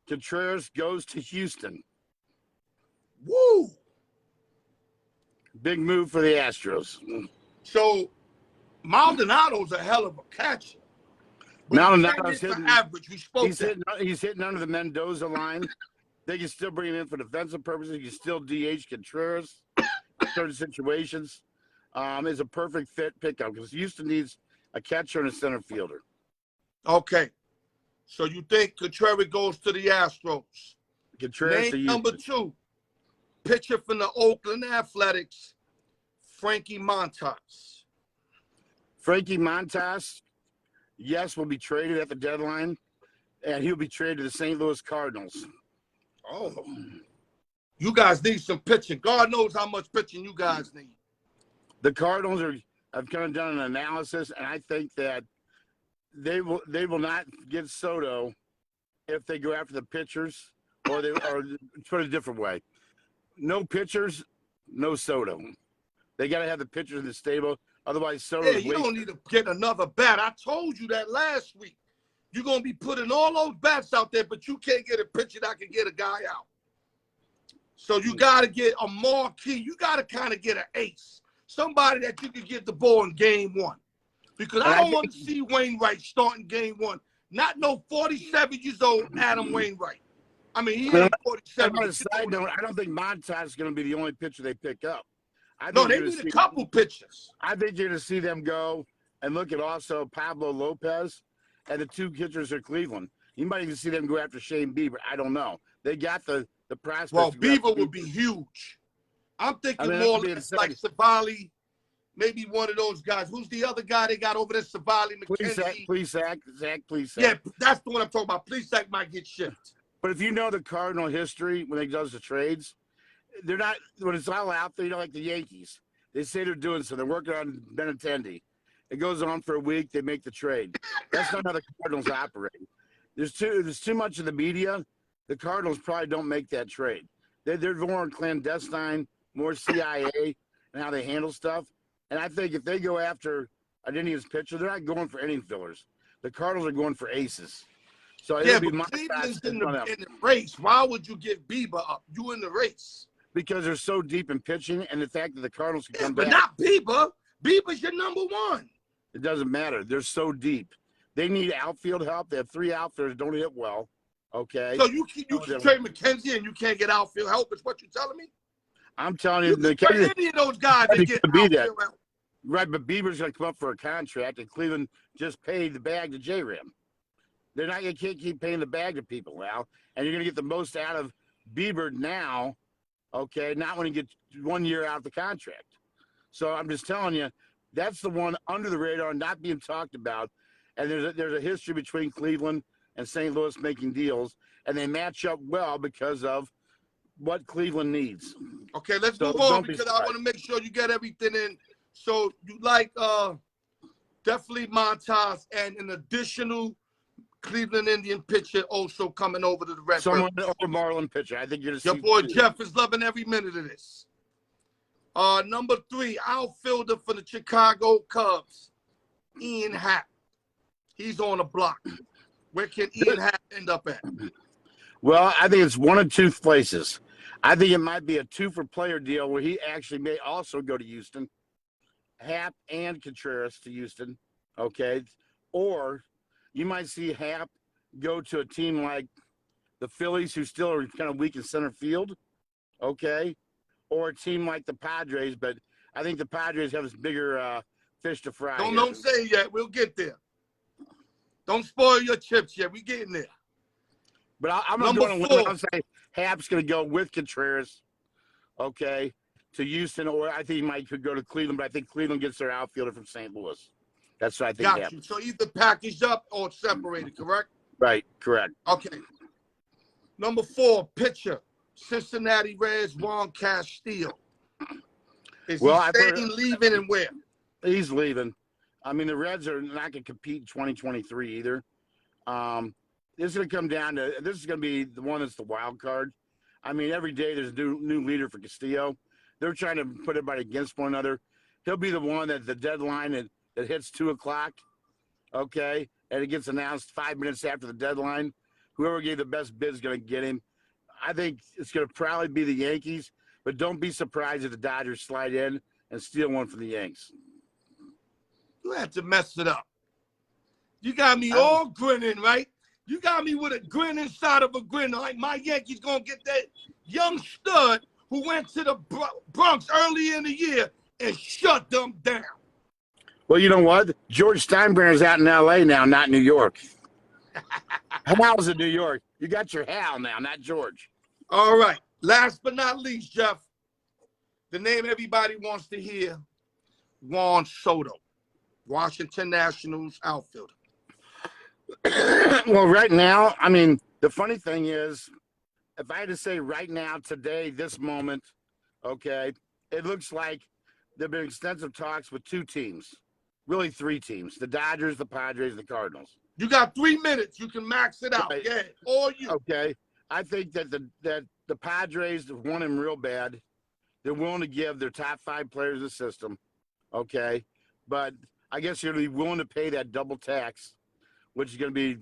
Contreras goes to Houston. Woo! Big move for the Astros. So Maldonado's a hell of a catcher. Maldonado's hitting average. He's hitting under the Mendoza line. They can still bring him in for defensive purposes. You can still DH Contreras in certain situations. Is a perfect fit pickup because Houston needs a catcher and a center fielder. Okay. So you think Contreras goes to the Astros? Contreras Name number 2, pitcher from the Oakland Athletics, Frankie Montas. Frankie Montas, yes, will be traded at the deadline, and he'll be traded to the St. Louis Cardinals. Oh. You guys need some pitching. God knows how much pitching you guys need. The Cardinals have kind of done an analysis, and I think that they will not get Soto if they go after the pitchers, or put it a different way. No pitchers, no Soto. They got to have the pitchers in the stable. Otherwise, Soto's you don't need to get another bat. I told you that last week. You're going to be putting all those bats out there, but you can't get a pitcher that can get a guy out. So you got to get a marquee. You got to kind of get an ace. Somebody that you can get the ball in game 1. Because I don't want to see Wainwright starting game 1. Not no 47 years old Adam Wainwright. I mean, he ain't 47. On a side note, I don't think Montas is going to be the only pitcher they pick up. They need a couple pitchers. I think you're going to see them go and look at also Pablo Lopez and the 2 pitchers of Cleveland. You might even see them go after Shane Bieber. I don't know. They got the prospects. Well, Bieber would be huge. I'm thinking more or less like Savali, maybe one of those guys. Who's the other guy they got over there? Savali, McKenzie. Please. Yeah, that's the one I'm talking about. Plesac might get shipped. But if you know the Cardinal history when they does the trades, they're not when it's all out there. You know, like the Yankees, they say they're doing so. They're working on Benavidez. It goes on for a week. They make the trade. That's not how the Cardinals operate. There's too much of the media. The Cardinals probably don't make that trade. They're more clandestine, more CIA, and how they handle stuff. And I think if they go after an Indians pitcher, they're not going for inning fillers. The Cardinals are going for aces. So yeah, but Cleveland's in the race. Why would you give Bieber up? You in the race. Because they're so deep in pitching and the fact that the Cardinals can come back. But not Bieber. Bieber's your number 1. It doesn't matter. They're so deep. They need outfield help. They have 3 outfielders that don't hit well. Okay. So you can trade McKenzie and you can't get outfield help is what you're telling me? I'm telling you, any of those guys that get outfield help. Right, but Bieber's going to come up for a contract, and Cleveland just paid the bag to J-Ram. You can't keep paying the bag to people now, and you're going to get the most out of Bieber now, okay, not when he gets 1 year out of the contract. So I'm just telling you, that's the one under the radar, not being talked about, and there's a history between Cleveland and St. Louis making deals, and they match up well because of what Cleveland needs. Okay, let's move on because I want to make sure you get everything in. So you like Definitely Montas and an additional Cleveland Indian pitcher also coming over to the Red Someone Birds. over Marlin pitcher. I think you're going to Your see boy two. Jeff is loving every minute of this. Number 3, outfielder for the Chicago Cubs, Ian Happ. He's on the block. Where can Ian Happ end up at? Well, I think it's one of two places. I think it might be a 2-for-player deal where he actually may also go to Houston, Happ and Contreras to Houston, okay? Or you might see Happ go to a team like the Phillies, who still are kind of weak in center field, okay? Or a team like the Padres, but I think the Padres have this bigger fish to fry. Don't say it yet. We'll get there. Don't spoil your chips yet. We getting there. But I'm going to go on a limb. I'll say Happ's going to go with Contreras, okay, to Houston, or I think he could go to Cleveland, but I think Cleveland gets their outfielder from St. Louis. That's what I think Got happens. you. So either packaged up or separated, correct? Right, correct. Okay. Number 4, pitcher, Cincinnati Reds, Juan Castillo. Is he staying, leaving, and where? He's leaving. I mean, the Reds are not going to compete in 2023 either. This is going to come down to – this is going to be the one that's the wild card. I mean, every day there's a new leader for Castillo. They're trying to put everybody against one another. He'll be the one that the deadline that hits 2 o'clock, okay, and it gets announced 5 minutes after the deadline. Whoever gave the best bid is going to get him. I think it's going to probably be the Yankees, but don't be surprised if the Dodgers slide in and steal one from the Yanks. You had to mess it up. You got me all grinning, right? You got me with a grin inside of a grin. Like my Yankees going to get that young stud who went to the Bronx early in the year and shut them down. Well, you know what? George Steinbrenner's out in L.A. now, not New York. Hal's in New York. You got your Hal now, not George. All right. Last but not least, Jeff, the name everybody wants to hear, Juan Soto, Washington Nationals outfielder. Well, right now, I mean, the funny thing is, if I had to say right now, today, this moment, okay, it looks like there have been extensive talks with 2 teams, really 3 teams, the Dodgers, the Padres, the Cardinals. You got 3 minutes. You can max it out. Right. Yeah, or you. Okay. I think that the Padres want him real bad. They're willing to give their top 5 players the system, okay? But I guess you're going to be willing to pay that double tax, which is going to be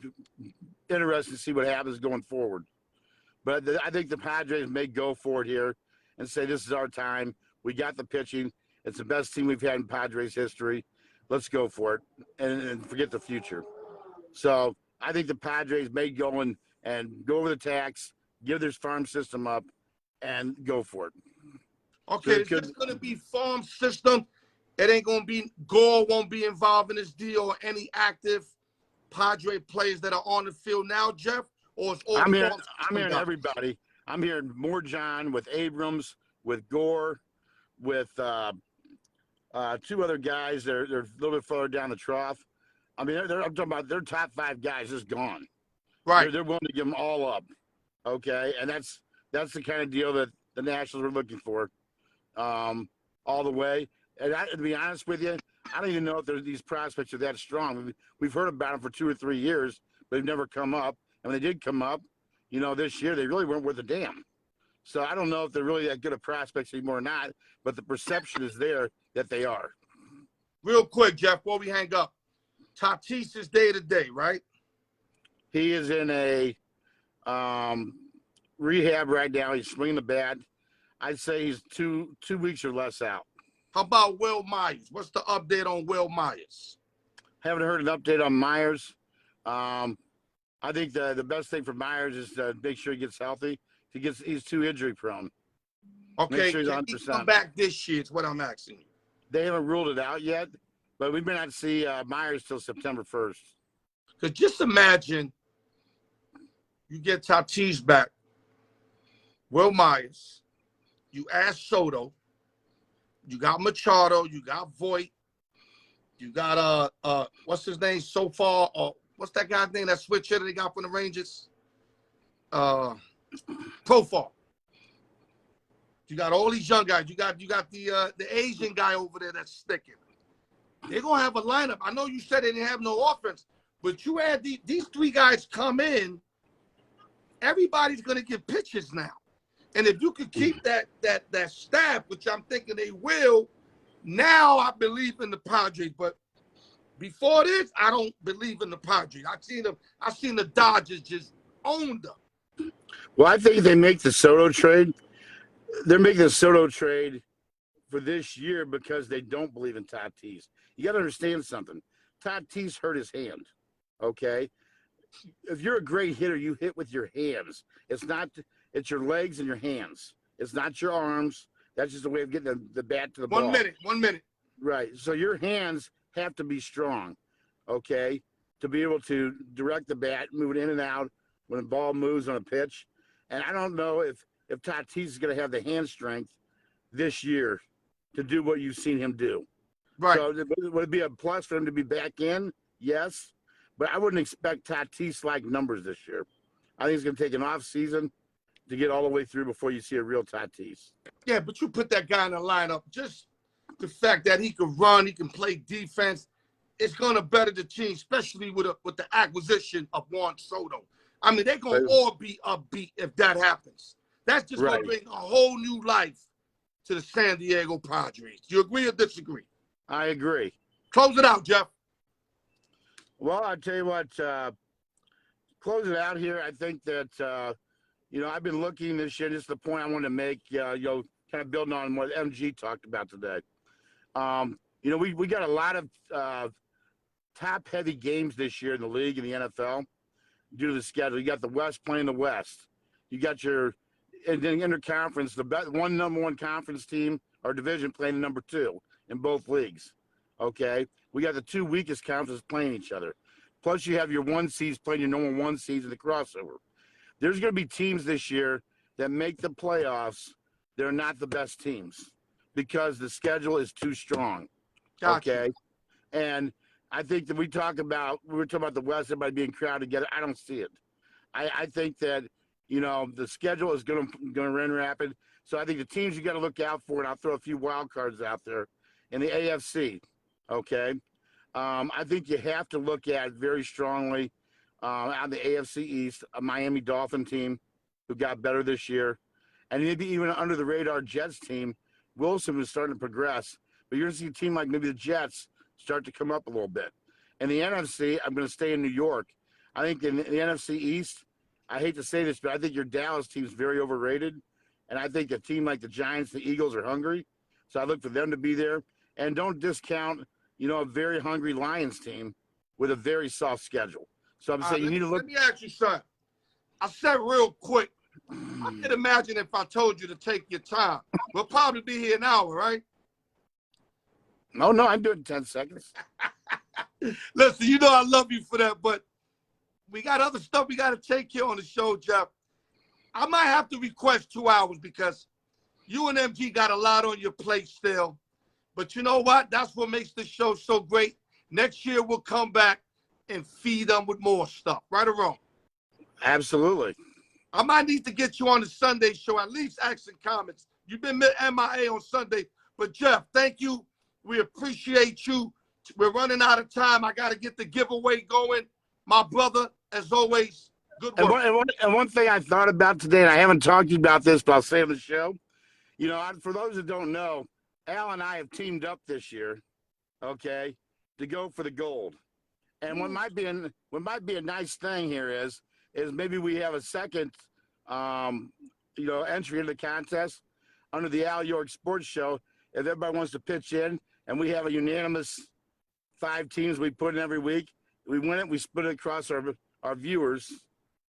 interesting to see what happens going forward. But I think the Padres may go for it here and say, this is our time. We got the pitching. It's the best team we've had in Padres history. Let's go for it and forget the future. So I think the Padres may go and go over the tax, give their farm system up, and go for it. Okay, it's just going to be farm system. It ain't going to be – Gore won't be involved in this deal or any active Padre players that are on the field now, Jeff? Or it's all I'm hearing everybody. I'm hearing more John with Abrams, with Gore, with 2 other guys. They're a little bit further down the trough. I mean, I'm talking about their top 5 guys is gone. Right. They're willing to give them all up, okay? And that's the kind of deal that the Nationals are looking for all the way. And to be honest with you, I don't even know if these prospects are that strong. We've heard about them for 2 or 3 years, but they've never come up. And when they did come up, this year, they really weren't worth a damn. So I don't know if they're really that good of prospects anymore or not, but the perception is there that they are. Real quick, Jeff, before we hang up, Tatis is day-to-day, right? He is in a rehab right now. He's swinging the bat. I'd say he's two weeks or less out. How about Will Myers? What's the update on Will Myers? Haven't heard an update on Myers. I think the best thing for Myers is to make sure he gets healthy. He's too injury prone. Okay, sure can he come back this year is what I'm asking you. They haven't ruled it out yet, but we may not see Myers till September 1st. Because just imagine you get Tatis back, Will Myers, you add Soto, you got Machado, you got Voit, you got what's his name so far? What's that guy's name? That switch hitter they got from the Rangers? Profile. You got all these young guys. You got the Asian guy over there that's sticking. they're going to have a lineup. I know you said they didn't have no offense, but you had these three guys come in. Everybody's going to get pitches now. And if you could keep that staff, which I'm thinking they will, now I believe in the Padres. But before this, I don't believe in the Padres. I seen the Dodgers just own them. Well, I think if they make the Soto trade, they're making the Soto trade for this year because they don't believe in Tatis. You got to understand something. Tatis hurt his hand, okay? If you're a great hitter, you hit with your hands. It's your legs and your hands. It's not your arms. That's just a way of getting the bat to the ball. 1 minute. Right. So your hands have to be strong, okay, to be able to direct the bat, move it in and out when the ball moves on a pitch. And I don't know if Tatis is going to have the hand strength this year to do what you've seen him do. Right. So would it be a plus for him to be back in? Yes. But I wouldn't expect Tatis-like numbers this year. I think it's going to take an off season to get all the way through before you see a real Tatis. Yeah, but you put that guy in the lineup, just the fact that he can run, he can play defense, it's going to better the team, especially with the acquisition of Juan Soto. I mean, they're going to all be upbeat if that happens. That's just going to bring a whole new life to the San Diego Padres. Do you agree or disagree? I agree. Close it out, Jeff. Well, I'll tell you what, close it out here. I think that, I've been looking this year. This is the point I want to make, kind of building on what MG talked about today. We got a lot of top-heavy games this year in the league, in the NFL, due to the schedule. You got the West playing the West. You got your interconference, the number one conference team or division playing the number two in both leagues. Okay? We got the two weakest conferences playing each other. Plus, you have your one seeds playing your number one seeds in the crossover. There's going to be teams this year that make the playoffs. They're not the best teams because the schedule is too strong. Gotcha. Okay? And I think that we were talking about the West, everybody being crowded together. I don't see it. I think that, the schedule is going to run rapid. So I think the teams you got to look out for, and I'll throw a few wild cards out there in the AFC. Okay. I think you have to look at very strongly on the AFC East, a Miami Dolphin team who got better this year, and maybe even under the radar Jets team. Wilson was starting to progress, but you're going to see a team like maybe the Jets start to come up a little bit. In the NFC, I'm going to stay in New York. I think in the NFC East, I hate to say this, but I think your Dallas team is very overrated, and I think a team like the Giants, the Eagles are hungry, so I look for them to be there. And don't discount, a very hungry Lions team with a very soft schedule. So I'm saying you need to look. Let me ask you something. I said real quick, I can imagine if I told you to take your time. We'll probably be here an hour, right? No, I'm doing 10 seconds. Listen, I love you for that, but we got other stuff we got to take here on the show, Jeff. I might have to request 2 hours because you and MG got a lot on your plate still. But you know what? That's what makes this show so great. Next year, we'll come back and feed them with more stuff. Right or wrong? Absolutely. I might need to get you on the Sunday show, at least ask some comments. You've been MIA on Sunday. But, Jeff, thank you. We appreciate you. We're running out of time. I got to get the giveaway going. My brother, as always, good work. And one thing I thought about today, and I haven't talked to you about this, but I'll say on the show, for those that don't know, Al and I have teamed up this year, okay, to go for the gold. And what might be a nice thing here is maybe we have a second, entry into the contest under the Al York Sports Show. If everybody wants to pitch in, and we have a unanimous 5 teams we put in every week, we win it, we split it across our viewers,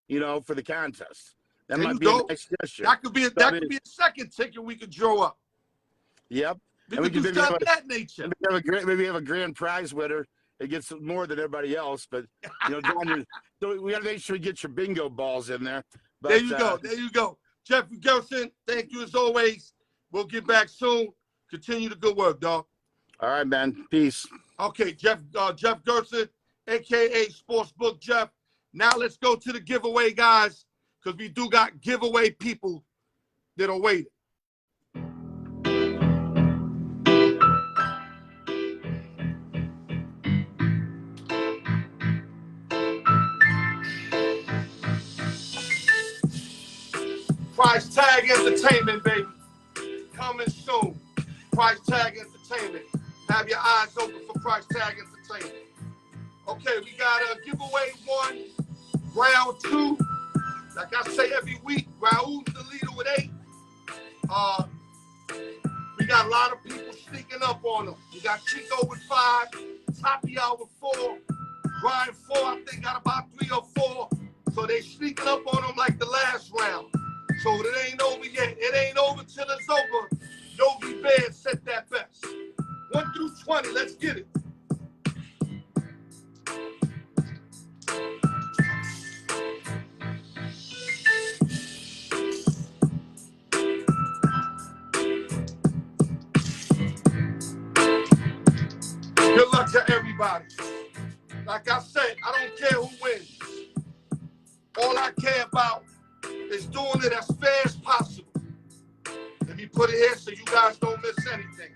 for the contest. That there might be a nice gesture. That could be a second ticket we could draw up. Yep. We could do stuff of that nature. Maybe have a grand prize winner that gets more than everybody else. But, John, we got to make sure you get your bingo balls in there. But, there you go. Jeffrey Gerson, thank you as always. We'll get back soon. Continue the good work, dog. All right, man. Peace. Okay, Jeff Gerson, a.k.a. Sportsbook Jeff. Now let's go to the giveaway, guys, because we do got giveaway people that are waiting. Entertainment, baby. Coming soon. Price Tag Entertainment. Have your eyes open for Price Tag Entertainment. Okay, we got a giveaway 1, round 2. Like I say every week, Raul's the leader with 8. We got a lot of people sneaking up on them. We got Chico with 5, Tapia with 4, Brian 4, I think got about 3 or 4. So they sneaking up on them like the last round. So it ain't over yet. It ain't over till it's over. Yogi Bear said that best. 1 through 20, let's get it. Good luck to everybody. Like I said, I don't care who wins. All I care about is doing it as fair as possible. Let me put it here so you guys don't miss anything.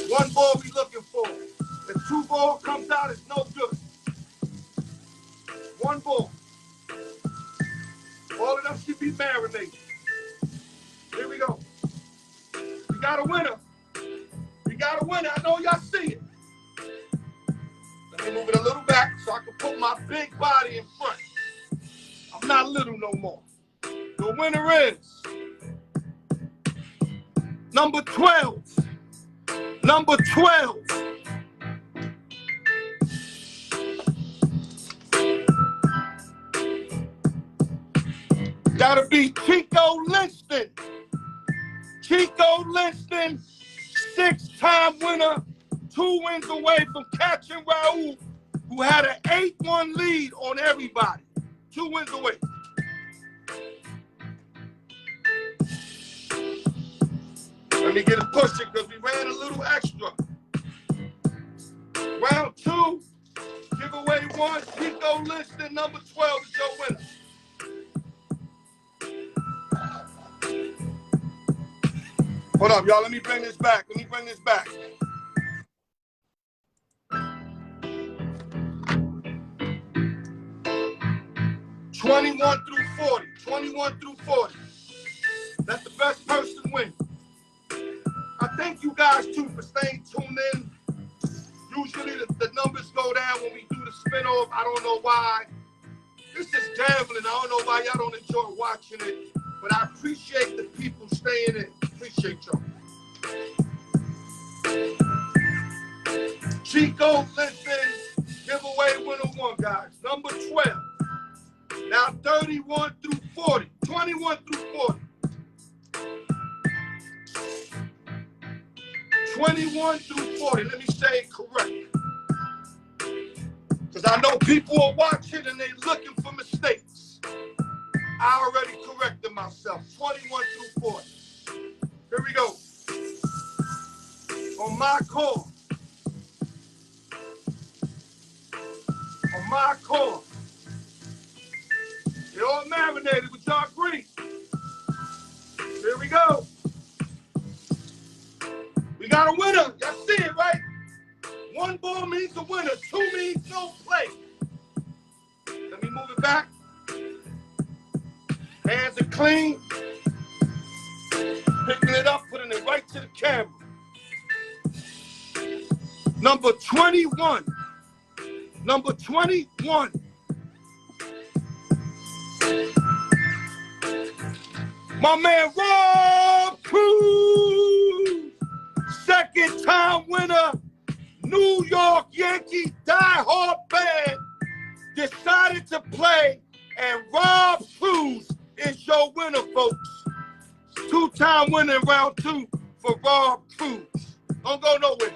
1 ball we looking for. If 2 ball comes out, it's no good. 1 ball. All of them should be marinated. Here we go. We got a winner. We got a winner. I know y'all see it. Let me move it a little back so I can put my big body in front. I'm not little no more. The winner is number 12. Number 12. Gotta be Chico Linston. Chico Linston, 6-time winner, 2 wins away from catching Raul, who had an 8-1 lead on everybody. 2 wins away. Let me get it pushing because we ran a little extra. Round 2, giveaway 1, Chico Linston, number 12 is your winner. Hold up, y'all. Let me bring this back. 21 through 40. 21 through 40. Let the best person win. I thank you guys, too, for staying tuned in. Usually the numbers go down when we do the spin-off. I don't know why. This is gambling. I don't know why y'all don't enjoy watching it. But I appreciate the people staying in. Appreciate y'all. Chico Linston, giveaway winner 1, guys. Number 12. Now 31 through 40. 21 through 40. 21 through 40. Let me say it correct. Because I know people are watching and they're looking for mistakes. I already corrected myself. 21 through 40. Here we go. On my call. On my call. They're all marinated with dark green. Here we go. We got a winner. Y'all see it, right? 1 ball means a winner. 2 means no play. Let me move it back. Hands are clean. Picking it up, putting it right to the camera. Number 21. Number 21. My man Rob Cruz, 2nd-time winner, New York Yankee diehard fan, decided to play, and Rob Cruz is your winner, folks. 2-time winner in round 2 for Rob Cruz. Don't go nowhere.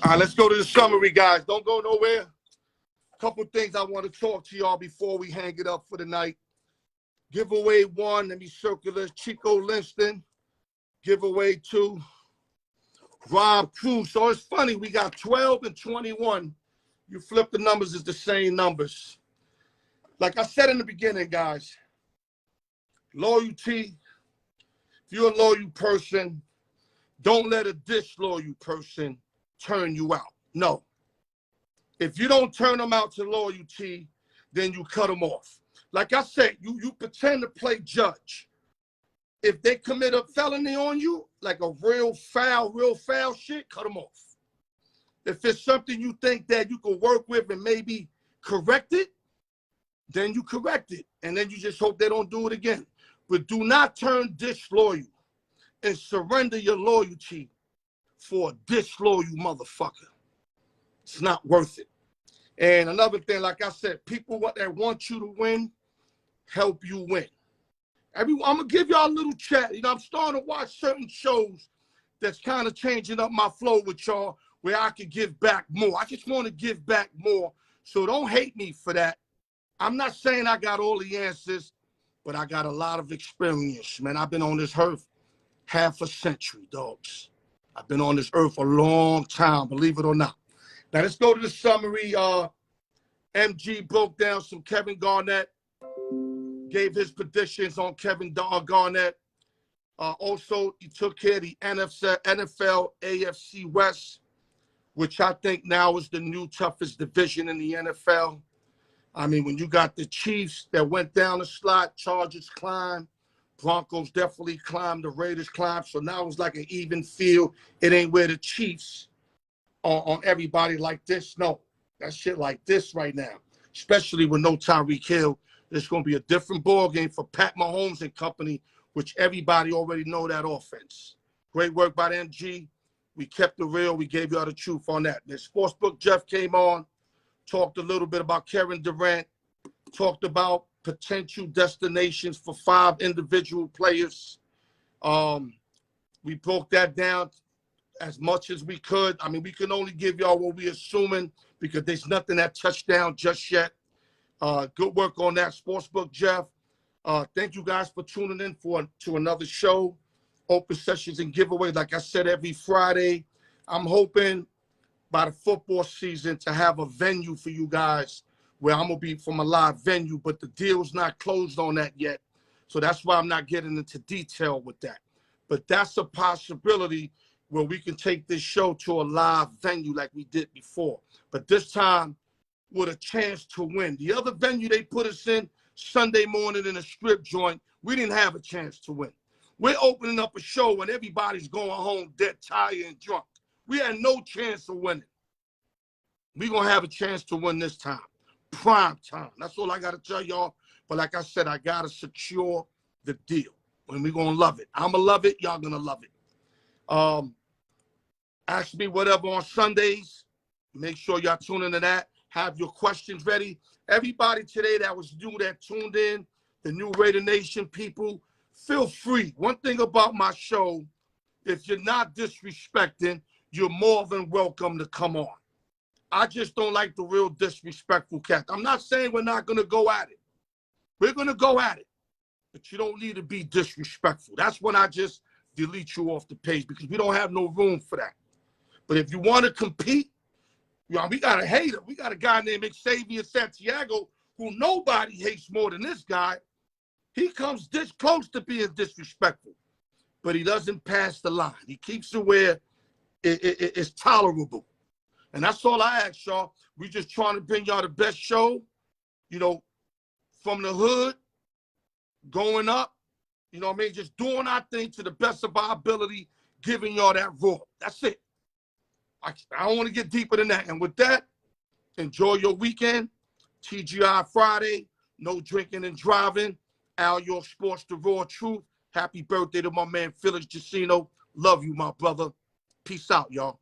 All right, let's go to the summary, guys. Don't go nowhere. A couple things I want to talk to y'all before we hang it up for the night. Giveaway 1, let me circle this, Chico Linston. Giveaway 2, Rob Cruz. So it's funny, we got 12 and 21. You flip the numbers, it's the same numbers. Like I said in the beginning, guys, Loyalty, if you're a loyal person, don't let a disloyal person turn you out. No. If you don't turn them out to loyalty, then you cut them off. Like I said, you pretend to play judge. If they commit a felony on you, like a real foul shit, cut them off. If it's something you think that you can work with and maybe correct it, then you correct it. And then you just hope they don't do it again. But do not turn disloyal and surrender your loyalty for a disloyal motherfucker. It's not worth it. And another thing, like I said, people that want you to win, help you win. I'm going to give y'all a little chat. I'm starting to watch certain shows that's kind of changing up my flow with y'all where I can give back more. I just want to give back more. So don't hate me for that. I'm not saying I got all the answers, but I got a lot of experience, man. I've been on this earth half a century, dogs. I've been on this earth a long time, believe it or not. Now, let's go to the summary. MG broke down some Kevin Garnett, gave his predictions on Kevin Garnett. Also, he took care of the NFL AFC West, which I think now is the new toughest division in the NFL. I mean, when you got the Chiefs that went down the slot, Chargers climbed, Broncos definitely climbed, the Raiders climbed. So now it's like an even field. It ain't where the Chiefs on everybody like this. No, that shit like this right now, especially with no Tyreek Hill. It's going to be a different ball game for Pat Mahomes and company, which everybody already know that offense. Great work by the MG. We kept it real. We gave y'all the truth on that. The Sportsbook Jeff came on, talked a little bit about Kevin Durant, talked about potential destinations for 5 individual players. We broke that down as much as we could. I mean, we can only give y'all what we're assuming because there's nothing that touchdown just yet. Good work on that, Sportsbook Jeff. Thank you guys for tuning in to another show. Open sessions and giveaways, like I said, every Friday. I'm hoping by the football season to have a venue for you guys where I'm going to be from a live venue, but the deal's not closed on that yet. So that's why I'm not getting into detail with that. But that's a possibility where we can take this show to a live venue like we did before. But this time with a chance to win. The other venue they put us in Sunday morning in a strip joint, we didn't have a chance to win. We're opening up a show when everybody's going home dead, tired, and drunk. We had no chance of winning. We're going to have a chance to win this time. Prime time. That's all I got to tell y'all. But like I said, I got to secure the deal. And we're going to love it. I'm going to love it. Y'all going to love it. Ask me whatever on Sundays. Make sure y'all tune into that. Have your questions ready. Everybody today that was new, that tuned in, the new Raider Nation people, feel free. One thing about my show, if you're not disrespecting, you're more than welcome to come on. I just don't like the real disrespectful cat. I'm not saying we're not going to go at it. We're going to go at it. But you don't need to be disrespectful. That's when I just delete you off the page because we don't have no room for that. But if you want to compete, we got a hater. We got a guy named Xavier Santiago who nobody hates more than this guy. He comes this close to being disrespectful, but he doesn't pass the line. He keeps it where it's tolerable. And that's all I ask y'all. We just trying to bring y'all the best show, from the hood, going up, just doing our thing to the best of our ability, giving y'all that raw. That's it. I don't want to get deeper than that. And with that, enjoy your weekend. TGI Friday, no drinking and driving. Al York Sports, the raw truth. Happy birthday to my man, Felix Jacino. Love you, my brother. Peace out, y'all.